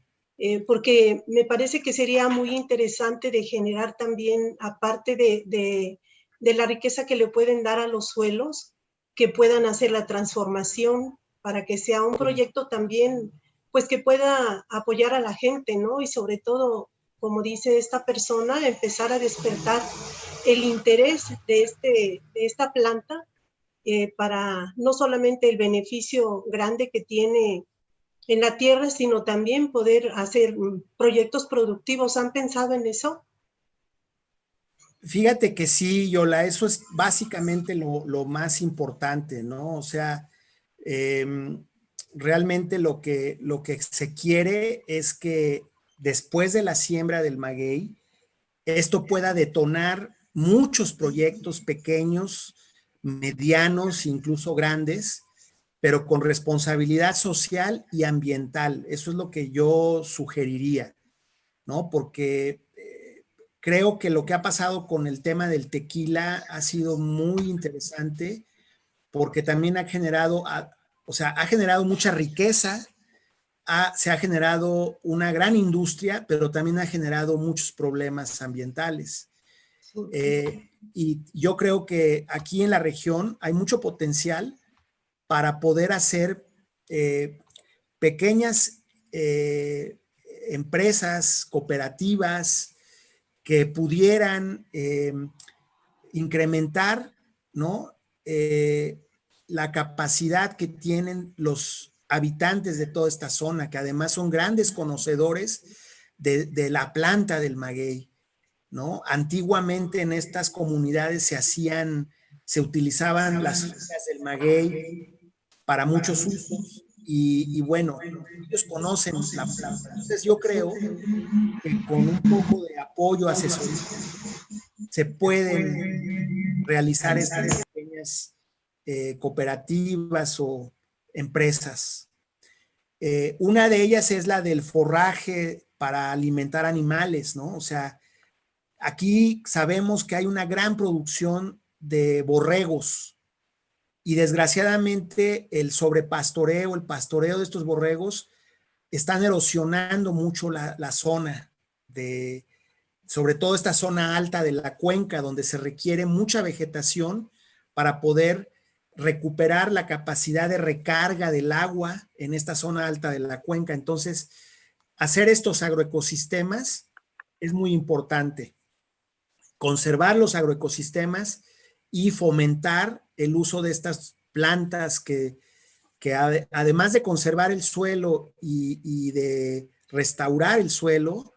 Porque me parece que sería muy interesante de generar también, aparte de la riqueza que le pueden dar a los suelos, que puedan hacer la transformación para que sea un proyecto también, pues que pueda apoyar a la gente, ¿no? Y sobre todo, como dice esta persona, empezar a despertar el interés de esta planta para no solamente el beneficio grande que tiene en la tierra, sino también poder hacer proyectos productivos. ¿Han pensado en eso? Fíjate que sí, Yola, eso es básicamente lo más importante, ¿no? O sea, realmente lo que se quiere es que después de la siembra del maguey, esto pueda detonar muchos proyectos pequeños, medianos, incluso grandes, pero con responsabilidad social y ambiental. Eso es lo que yo sugeriría, ¿no? Porque creo que lo que ha pasado con el tema del tequila ha sido muy interesante, porque también ha generado, ha generado mucha riqueza, se ha generado una gran industria, pero también ha generado muchos problemas ambientales. Y yo creo que aquí en la región hay mucho potencial para poder hacer pequeñas empresas, cooperativas que pudieran incrementar, ¿no? La capacidad que tienen los habitantes de toda esta zona, que además son grandes conocedores de la planta del maguey, ¿no? Antiguamente en estas comunidades se utilizaban las hojas del maguey para muchos usos y bueno, ellos conocen la planta. Entonces yo creo que con un poco de apoyo, asesoría, se pueden realizar estas pequeñas cooperativas o empresas. Una de ellas es la del forraje para alimentar animales, ¿no? O sea, aquí sabemos que hay una gran producción de borregos y desgraciadamente el sobrepastoreo, el pastoreo de estos borregos están erosionando mucho la zona sobre todo esta zona alta de la cuenca, donde se requiere mucha vegetación para poder recuperar la capacidad de recarga del agua en esta zona alta de la cuenca. Entonces, hacer estos agroecosistemas es muy importante. Conservar los agroecosistemas y fomentar el uso de estas plantas que además de conservar el suelo y de restaurar el suelo,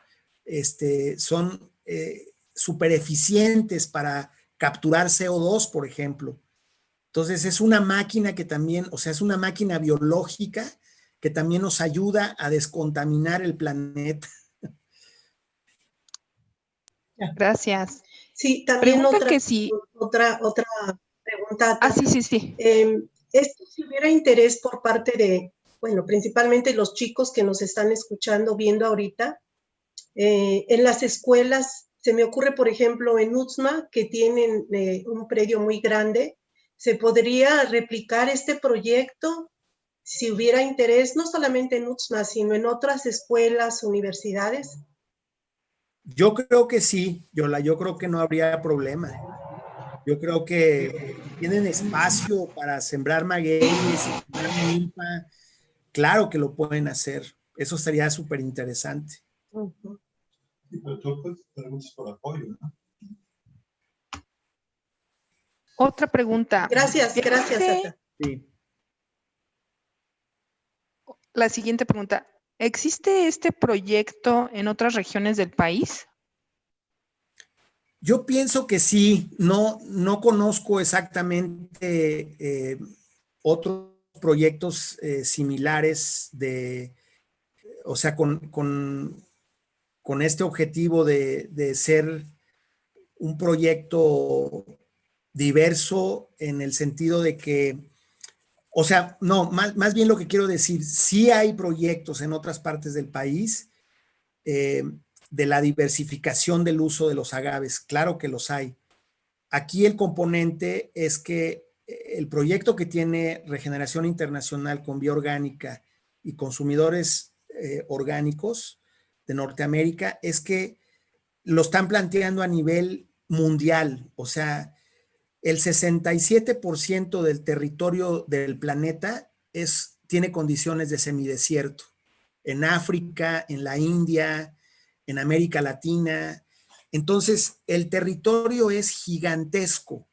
son súper eficientes para capturar CO2, por ejemplo. Entonces es una máquina que también, o sea, es una máquina biológica que también nos ayuda a descontaminar el planeta. Gracias. Sí, también Pregunta otra, que sí. otra pregunta. Sí. Esto, si hubiera interés por parte de, bueno, principalmente los chicos que nos están escuchando, viendo ahorita, en las escuelas, se me ocurre, por ejemplo, en UTSMA, que tienen un predio muy grande, se podría replicar este proyecto si hubiera interés, no solamente en UTSMA, sino en otras escuelas, universidades. Yo creo que sí, Yola, yo creo que no habría problema. Yo creo que si tienen espacio para sembrar magueyes, sembrar milpa, claro que lo pueden hacer. Eso sería súper interesante. Uh-huh. Sí, pero tú pues preguntas por apoyo, ¿no? Otra pregunta. Gracias, Ata. Sí. La siguiente pregunta. ¿Existe este proyecto en otras regiones del país? Yo pienso que sí, no conozco exactamente otros proyectos similares o sea, con este objetivo de ser un proyecto diverso en el sentido de que, o sea, no, más bien lo que quiero decir, sí hay proyectos en otras partes del país de la diversificación del uso de los agaves, claro que los hay. Aquí el componente es que el proyecto que tiene Regeneración Internacional con Vía Orgánica y consumidores orgánicos de Norteamérica es que lo están planteando a nivel mundial, o sea, el 67% del territorio del planeta tiene condiciones de semidesierto. En África, en la India, en América Latina. Entonces, el territorio es gigantesco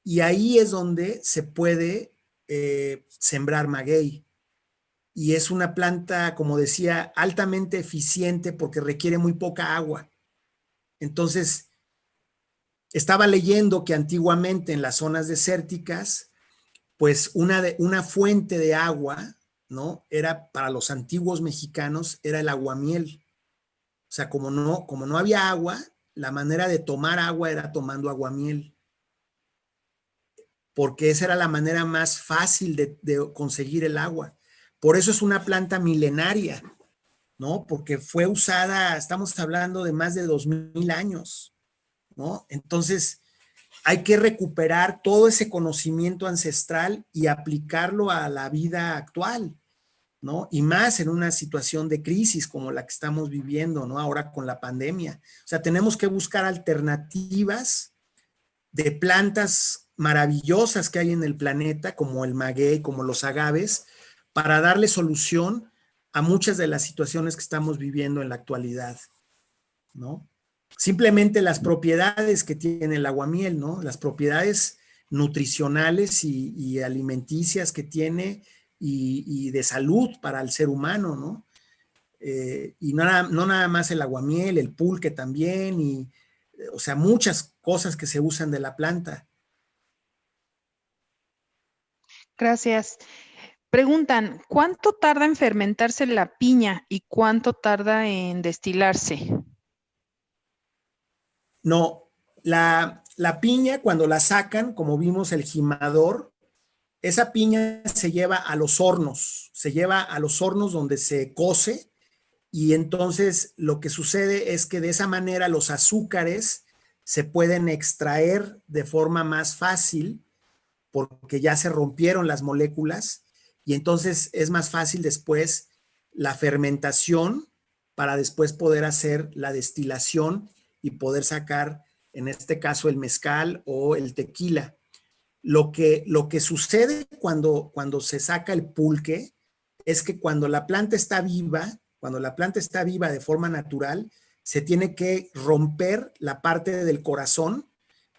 y ahí es donde se puede sembrar maguey. Y es una planta, como decía, altamente eficiente porque requiere muy poca agua. Entonces, estaba leyendo que antiguamente en las zonas desérticas, pues una fuente de agua, ¿no? Era para los antiguos mexicanos, era el aguamiel. O sea, como no había agua, la manera de tomar agua era tomando aguamiel. Porque esa era la manera más fácil de conseguir el agua. Por eso es una planta milenaria, ¿no? Porque fue usada, estamos hablando de más de 2000 años, ¿no? Entonces, hay que recuperar todo ese conocimiento ancestral y aplicarlo a la vida actual, ¿no? Y más en una situación de crisis como la que estamos viviendo, ¿no? Ahora con la pandemia. O sea, tenemos que buscar alternativas de plantas maravillosas que hay en el planeta, como el maguey, como los agaves, para darle solución a muchas de las situaciones que estamos viviendo en la actualidad, ¿no? Simplemente las propiedades que tiene el aguamiel, ¿no? Las propiedades nutricionales y alimenticias que tiene y de salud para el ser humano, ¿no? Y no nada más el aguamiel, el pulque también, o sea, muchas cosas que se usan de la planta. Gracias. Preguntan, ¿cuánto tarda en fermentarse la piña y cuánto tarda en destilarse? No, la piña cuando la sacan, como vimos el gimador, esa piña se lleva a los hornos, donde se cose y entonces lo que sucede es que de esa manera los azúcares se pueden extraer de forma más fácil porque ya se rompieron las moléculas y entonces es más fácil después la fermentación para después poder hacer la destilación y poder sacar, en este caso, el mezcal o el tequila. Lo que sucede cuando se saca el pulque es que cuando la planta está viva de forma natural, se tiene que romper la parte del corazón,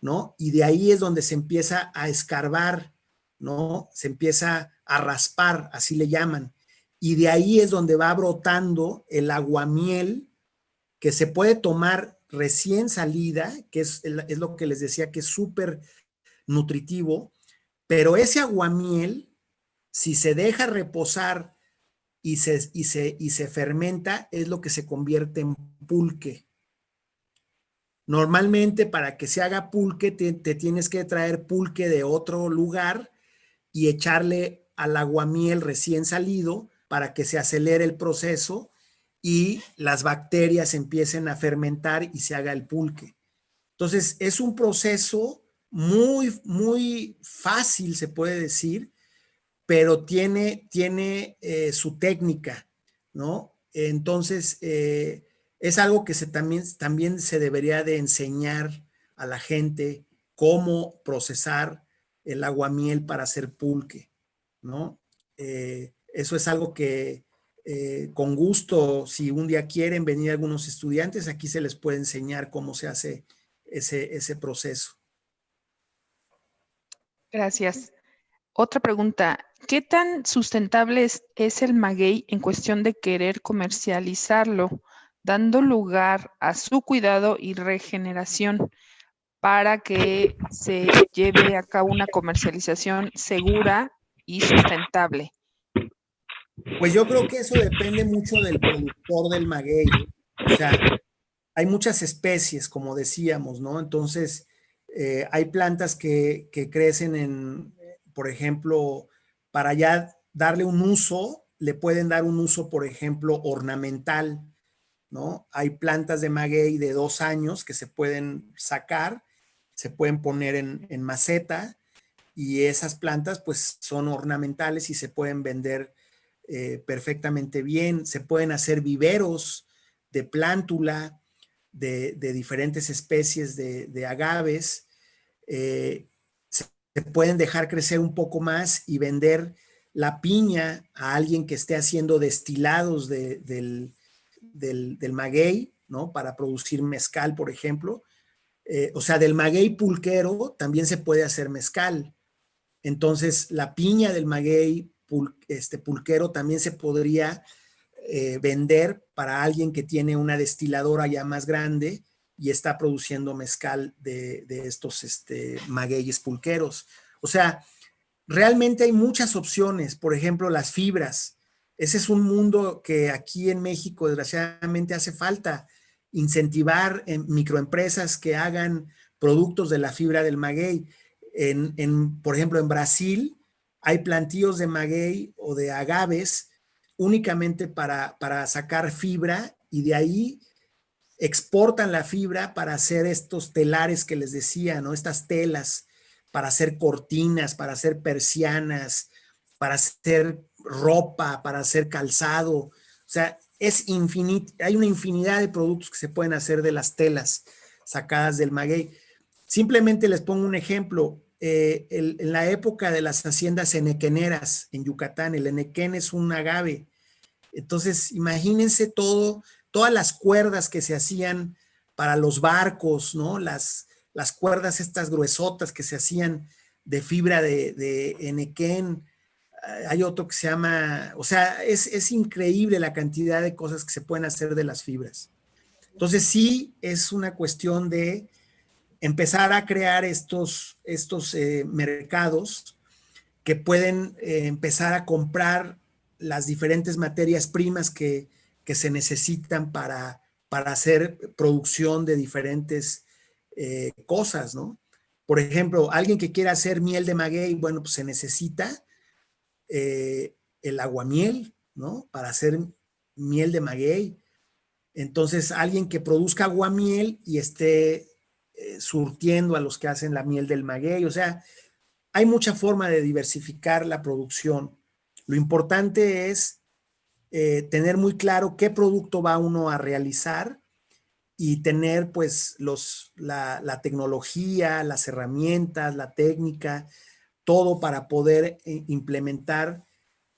¿no? Y de ahí es donde se empieza a escarbar, ¿no? Se empieza a raspar, así le llaman. Y de ahí es donde va brotando el aguamiel que se puede tomar recién salida, que es lo que les decía que es súper nutritivo, pero ese aguamiel, si se deja reposar y se fermenta, es lo que se convierte en pulque. Normalmente para que se haga pulque te tienes que traer pulque de otro lugar y echarle al aguamiel recién salido para que se acelere el proceso y las bacterias empiecen a fermentar y se haga el pulque. Entonces es un proceso muy, muy fácil, se puede decir, pero tiene su técnica, ¿no? Entonces, es algo que también se debería de enseñar a la gente cómo procesar el aguamiel para hacer pulque, ¿no? Eso es algo que con gusto, si un día quieren venir algunos estudiantes, aquí se les puede enseñar cómo se hace ese proceso. Gracias. Otra pregunta, ¿qué tan sustentable es el maguey en cuestión de querer comercializarlo, dando lugar a su cuidado y regeneración para que se lleve a cabo una comercialización segura y sustentable? Pues yo creo que eso depende mucho del productor del maguey. O sea, hay muchas especies, como decíamos, ¿no? Entonces, hay plantas que crecen por ejemplo, para ya darle un uso, le pueden dar un uso, por ejemplo, ornamental, ¿no? Hay plantas de maguey de 2 años que se pueden sacar, se pueden poner en maceta, y esas plantas pues son ornamentales y se pueden vender perfectamente bien. Se pueden hacer viveros de plántula, de diferentes especies de agaves. Se pueden dejar crecer un poco más y vender la piña a alguien que esté haciendo destilados del maguey, ¿no? Para producir mezcal, por ejemplo. O sea, del maguey pulquero también se puede hacer mezcal. Entonces, la piña del maguey pulquero también se podría vender para alguien que tiene una destiladora ya más grande y está produciendo mezcal de estos magueyes pulqueros. O sea, realmente hay muchas opciones. Por ejemplo, las fibras. Ese es un mundo que aquí en México, desgraciadamente, hace falta incentivar microempresas que hagan productos de la fibra del maguey. Por ejemplo, en Brasil hay plantíos de maguey o de agaves únicamente para sacar fibra, y de ahí exportan la fibra para hacer estos telares que les decía, ¿no? Estas telas, para hacer cortinas, para hacer persianas, para hacer ropa, para hacer calzado. O sea, hay una infinidad de productos que se pueden hacer de las telas sacadas del maguey. Simplemente les pongo un ejemplo. En la época de las haciendas enequeneras en Yucatán, el enequén es un agave. Entonces, imagínense todas las cuerdas que se hacían para los barcos, ¿no? Las cuerdas estas gruesotas que se hacían de fibra de enequén. Hay otro que se llama, o sea, es increíble la cantidad de cosas que se pueden hacer de las fibras. Entonces, sí es una cuestión de empezar a crear estos mercados que pueden empezar a comprar las diferentes materias primas que se necesitan para hacer producción de diferentes cosas, ¿no? Por ejemplo, alguien que quiera hacer miel de maguey, bueno, pues se necesita el aguamiel, ¿no? Para hacer miel de maguey. Entonces, alguien que produzca aguamiel y esté surtiendo a los que hacen la miel del maguey. O sea, hay mucha forma de diversificar la producción. Lo importante es tener muy claro qué producto va uno a realizar y tener pues la tecnología, las herramientas, la técnica, todo para poder implementar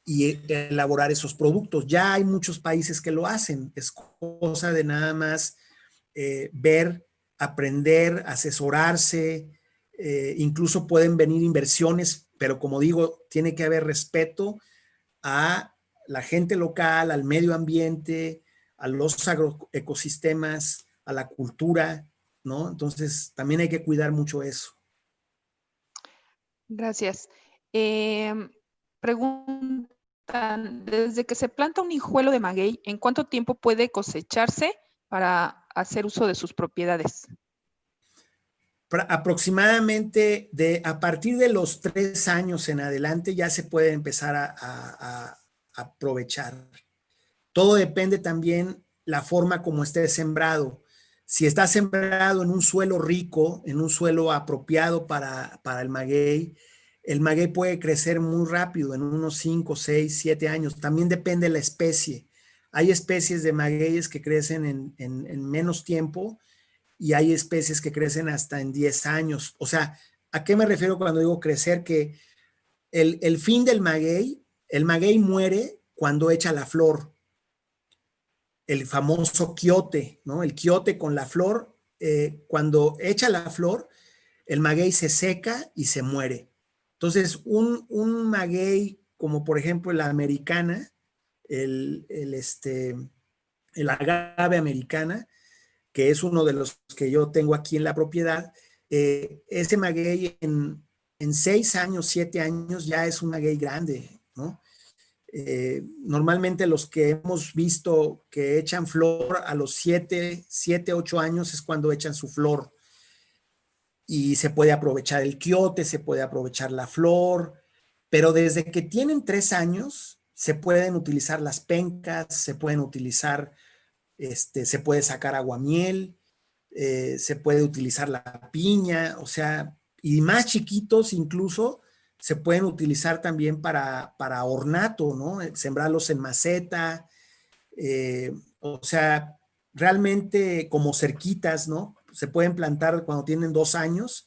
y elaborar esos productos. Ya hay muchos países que lo hacen. Es cosa de nada más ver, aprender, asesorarse. Incluso pueden venir inversiones, pero como digo, tiene que haber respeto a la gente local, al medio ambiente, a los agroecosistemas, a la cultura, ¿no? Entonces, también hay que cuidar mucho eso. Gracias. Preguntan, desde que se planta un hijuelo de maguey, ¿en cuánto tiempo puede cosecharse para hacer uso de sus propiedades? Aproximadamente a partir de los 3 años en adelante ya se puede empezar a aprovechar. Todo depende también la forma como esté sembrado. Si está sembrado en un suelo rico, en un suelo apropiado para el maguey, el maguey puede crecer muy rápido, en unos 5, 6, 7 años. También depende de la especie. Hay especies de magueyes que crecen en menos tiempo y hay especies que crecen hasta en 10 años. O sea, ¿a qué me refiero cuando digo crecer? Que el fin del maguey, el maguey muere cuando echa la flor. El famoso quiote, ¿no? El quiote con la flor, cuando echa la flor, el maguey se seca y se muere. Entonces, un maguey como por ejemplo la americana, el agave americana, que es uno de los que yo tengo aquí en la propiedad, ese maguey en 6 años, 7 años ya es un maguey grande, ¿no? Normalmente los que hemos visto que echan flor a los 7, 8 años es cuando echan su flor. Y se puede aprovechar el quiote, se puede aprovechar la flor, pero desde que tienen 3 años se pueden utilizar las pencas, se pueden utilizar, se puede sacar aguamiel, se puede utilizar la piña, o sea, y más chiquitos incluso se pueden utilizar también para ornato, ¿no? Sembrarlos en maceta, o sea, realmente como cerquitas, ¿no? Se pueden plantar cuando tienen 2 años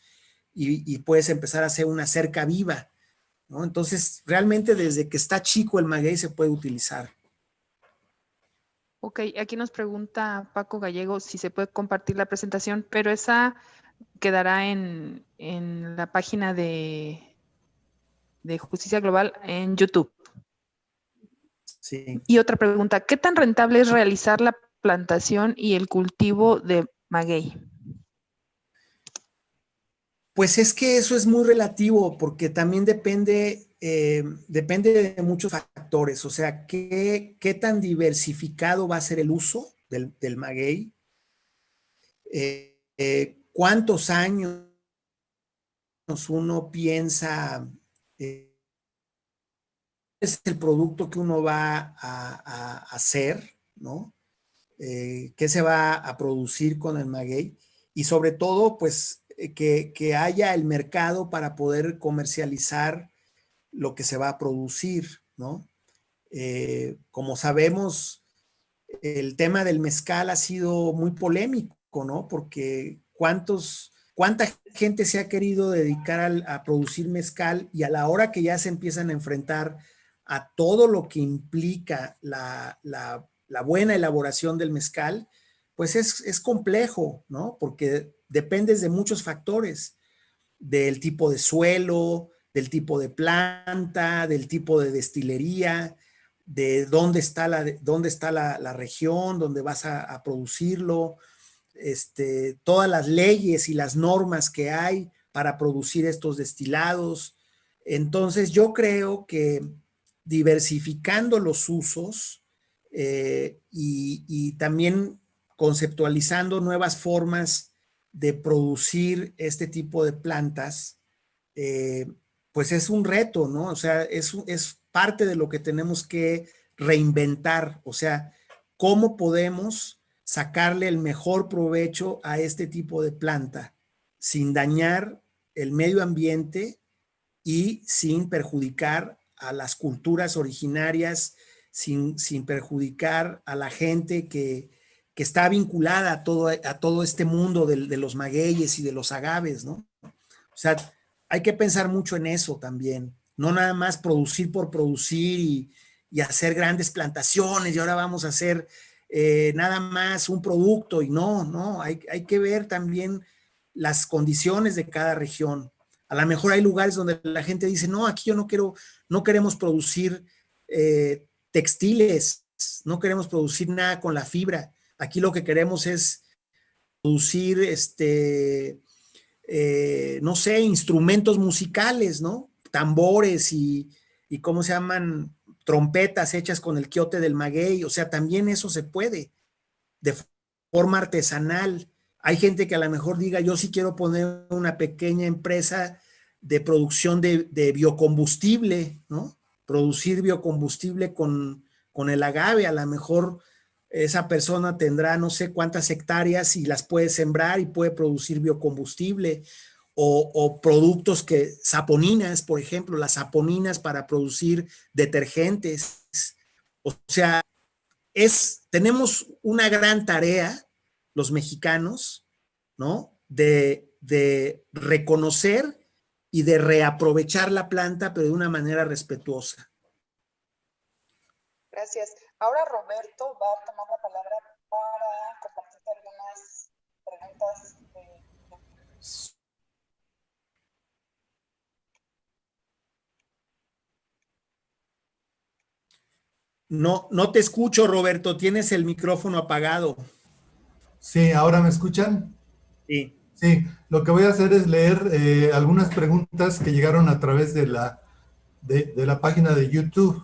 y puedes empezar a hacer una cerca viva, ¿no? Entonces, realmente desde que está chico el maguey se puede utilizar. Ok, aquí nos pregunta Paco Gallego si se puede compartir la presentación, pero esa quedará en la página de Justicia Global en YouTube. Sí. Y otra pregunta, ¿qué tan rentable es realizar la plantación y el cultivo de maguey? Pues es que eso es muy relativo porque también depende de muchos factores. O sea, ¿qué tan diversificado va a ser el uso del maguey? ¿Cuántos años uno piensa es el producto que uno va a hacer, ¿no? ¿Qué se va a producir con el maguey? Y sobre todo, pues, que haya el mercado para poder comercializar lo que se va a producir, ¿no? Como sabemos, el tema del mezcal ha sido muy polémico, ¿no? Porque cuánta gente se ha querido dedicar a producir mezcal y a la hora que ya se empiezan a enfrentar a todo lo que implica la buena elaboración del mezcal, pues es complejo, ¿no? Porque dependes de muchos factores, del tipo de suelo, del tipo de planta, del tipo de destilería, de dónde está la región donde vas a producirlo, todas las leyes y las normas que hay para producir estos destilados. Entonces yo creo que diversificando los usos y también conceptualizando nuevas formas de producir este tipo de plantas, pues es un reto, ¿no? O sea, es parte de lo que tenemos que reinventar, o sea, cómo podemos sacarle el mejor provecho a este tipo de planta sin dañar el medio ambiente y sin perjudicar a las culturas originarias, sin perjudicar a la gente que está vinculada a todo este mundo de los magueyes y de los agaves, ¿no? O sea, hay que pensar mucho en eso también, no nada más producir por producir y hacer grandes plantaciones y ahora vamos a hacer nada más un producto y no, hay que ver también las condiciones de cada región. A lo mejor hay lugares donde la gente dice, no, aquí yo no queremos producir textiles, no queremos producir nada con la fibra. Aquí lo que queremos es producir no sé, instrumentos musicales, ¿no? Tambores y ¿cómo se llaman? Trompetas hechas con el quiote del maguey, o sea, también eso se puede de forma artesanal. Hay gente que a lo mejor diga, yo sí quiero poner una pequeña empresa de producción de biocombustible, ¿no? Producir biocombustible con el agave, a lo mejor esa persona tendrá no sé cuántas hectáreas y las puede sembrar y puede producir biocombustible. o productos saponinas, por ejemplo, las saponinas para producir detergentes. O sea, tenemos una gran tarea, los mexicanos, ¿no? De reconocer y de reaprovechar la planta, pero de una manera respetuosa. Gracias. Ahora Roberto va a tomar la palabra para compartir algunas preguntas. No te escucho, Roberto. Tienes el micrófono apagado. Sí, ¿ahora me escuchan? Sí. Sí, lo que voy a hacer es leer algunas preguntas que llegaron a través de la página de YouTube.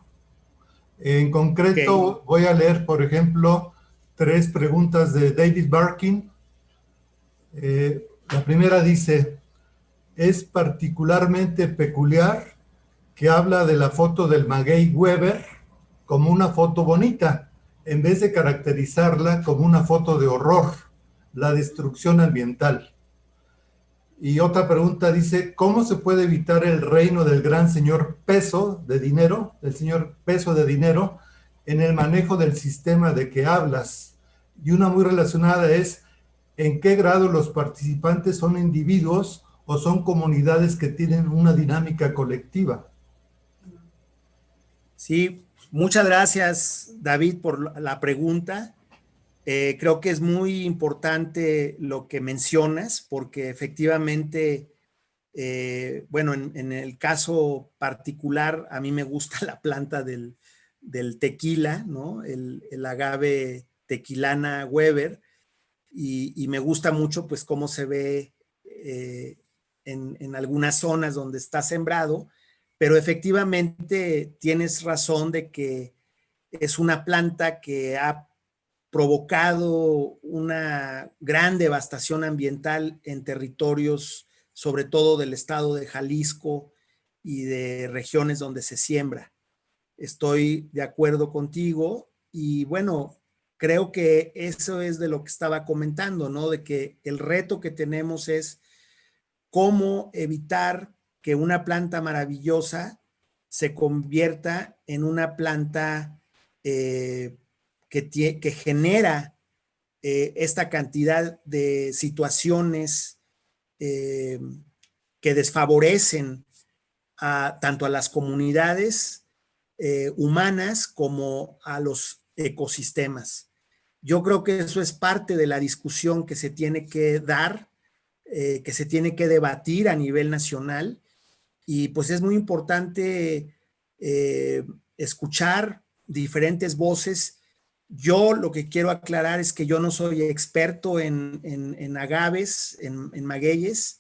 En concreto, voy a leer, por ejemplo, 3 preguntas de David Barkin. La primera dice, es particularmente peculiar que habla de la foto del maguey Weber como una foto bonita, en vez de caracterizarla como una foto de horror, la destrucción ambiental. Y otra pregunta dice, ¿cómo se puede evitar el reino del gran señor peso de dinero, del señor peso de dinero, en el manejo del sistema de que hablas? Y una muy relacionada es, ¿en qué grado los participantes son individuos o son comunidades que tienen una dinámica colectiva? Sí, muchas gracias, David, por la pregunta. Creo que es muy importante lo que mencionas, porque efectivamente, bueno, en el caso particular, a mí me gusta la planta del tequila, ¿no? El agave tequilana Weber, y me gusta mucho, pues, cómo se ve en algunas zonas donde está sembrado, pero efectivamente tienes razón de que es una planta que ha provocado una gran devastación ambiental en territorios, sobre todo del estado de Jalisco y de regiones donde se siembra. Estoy de acuerdo contigo y bueno, creo que eso es de lo que estaba comentando, ¿no? De que el reto que tenemos es cómo evitar que una planta maravillosa se convierta en una planta que genera esta cantidad de situaciones que desfavorecen tanto a las comunidades humanas como a los ecosistemas. Yo creo que eso es parte de la discusión que se tiene que dar, que se tiene que debatir a nivel nacional, y pues es muy importante escuchar diferentes voces. Yo lo que quiero aclarar es que yo no soy experto en agaves, en magueyes.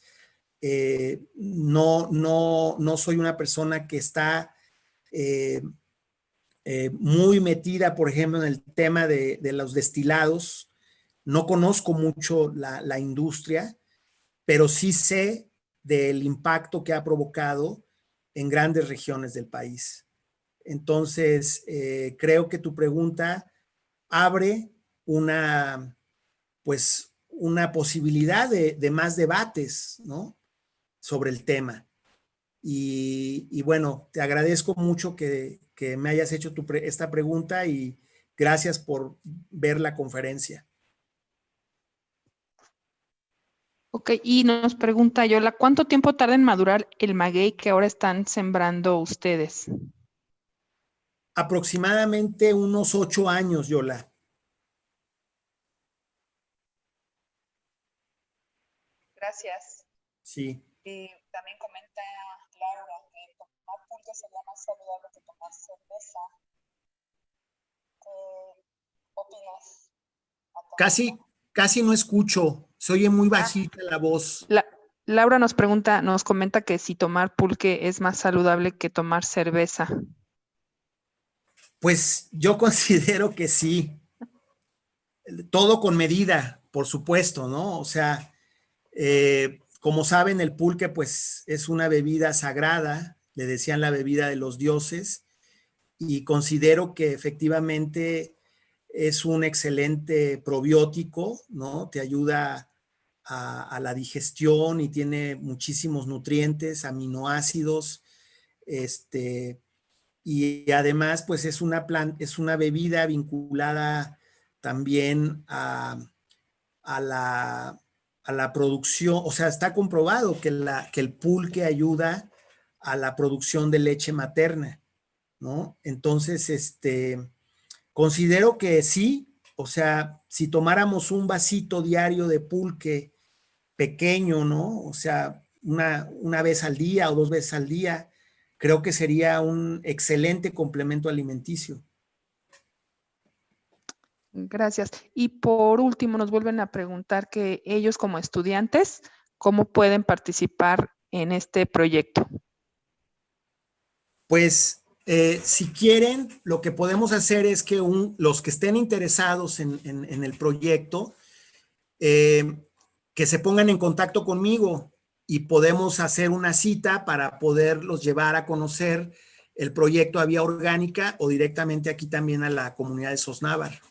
No soy una persona que está muy metida, por ejemplo, en el tema de los destilados. No conozco mucho la industria, pero sí sé del impacto que ha provocado en grandes regiones del país. Entonces, creo que tu pregunta abre pues, una posibilidad de más debates, ¿no? Sobre el tema. Y bueno, te agradezco mucho que me hayas hecho esta pregunta y gracias por ver la conferencia. Ok, y nos pregunta Yola, ¿cuánto tiempo tarda en madurar el maguey que ahora están sembrando ustedes? Aproximadamente unos 8 años, Yola. Gracias. Sí. Y también comenta Laura que tomar pulque sería más saludable que tomar cerveza. ¿Qué opinas? Casi no escucho. Se oye muy bajita la voz. Laura nos comenta que si tomar pulque es más saludable que tomar cerveza. Pues yo considero que sí. Todo con medida, por supuesto, ¿no? O sea, como saben, el pulque pues es una bebida sagrada, le decían la bebida de los dioses, y considero que efectivamente es un excelente probiótico, ¿no? Te ayuda a la digestión y tiene muchísimos nutrientes, aminoácidos, y además pues es una bebida vinculada también a la producción, o sea, está comprobado que el pulque ayuda a la producción de leche materna, ¿no? Entonces, considero que sí, o sea, si tomáramos un vasito diario de pulque pequeño, ¿no? O sea, una vez al día o 2 veces al día, creo que sería un excelente complemento alimenticio. Gracias. Y por último, nos vuelven a preguntar que ellos como estudiantes, ¿cómo pueden participar en este proyecto? Pues, si quieren, lo que podemos hacer es que los que estén interesados en el proyecto, que se pongan en contacto conmigo y podemos hacer una cita para poderlos llevar a conocer el proyecto a Vía Orgánica o directamente aquí también a la comunidad de Sosnávar.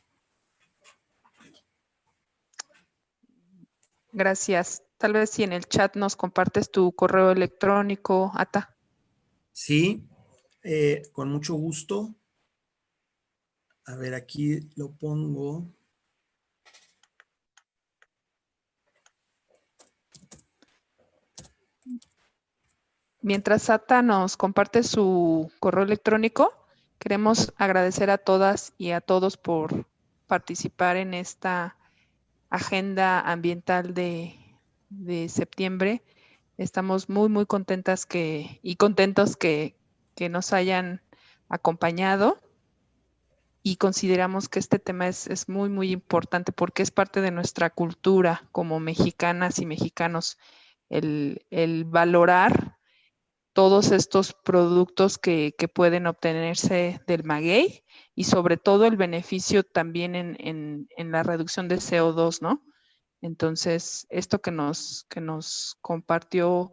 Gracias. Tal vez si en el chat nos compartes tu correo electrónico, Ata. Sí, con mucho gusto. A ver, aquí lo pongo. Mientras Ata nos comparte su correo electrónico, queremos agradecer a todas y a todos por participar en esta agenda ambiental de septiembre. Estamos muy, muy contentas y contentos que nos hayan acompañado y consideramos que este tema es muy, muy importante porque es parte de nuestra cultura como mexicanas y mexicanos, el valorar todos estos productos que pueden obtenerse del maguey y sobre todo el beneficio también en la reducción de CO2, ¿no? Entonces, esto que nos compartió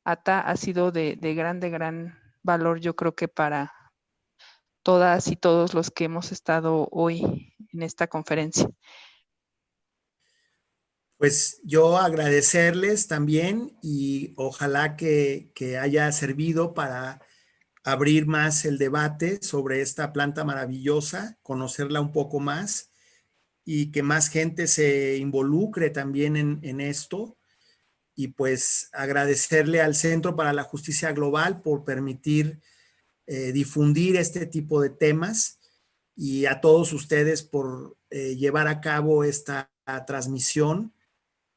Ata ha sido de gran valor, yo creo que para todas y todos los que hemos estado hoy en esta conferencia. Pues yo agradecerles también y ojalá que haya servido para abrir más el debate sobre esta planta maravillosa, conocerla un poco más y que más gente se involucre también en esto. Y pues agradecerle al Centro para la Justicia Global por permitir difundir este tipo de temas y a todos ustedes por llevar a cabo esta transmisión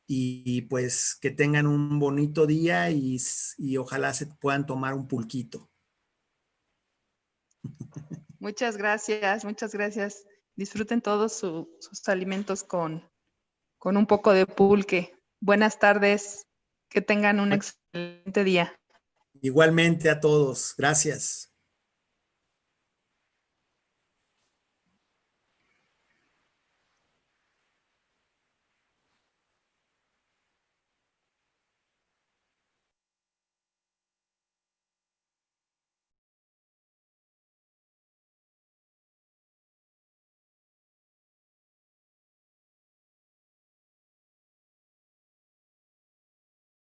y pues que tengan un bonito día y ojalá se puedan tomar un pulquito. Muchas gracias, muchas gracias. Disfruten todos sus alimentos con un poco de pulque. Buenas tardes, que tengan un excelente día. Igualmente a todos, gracias.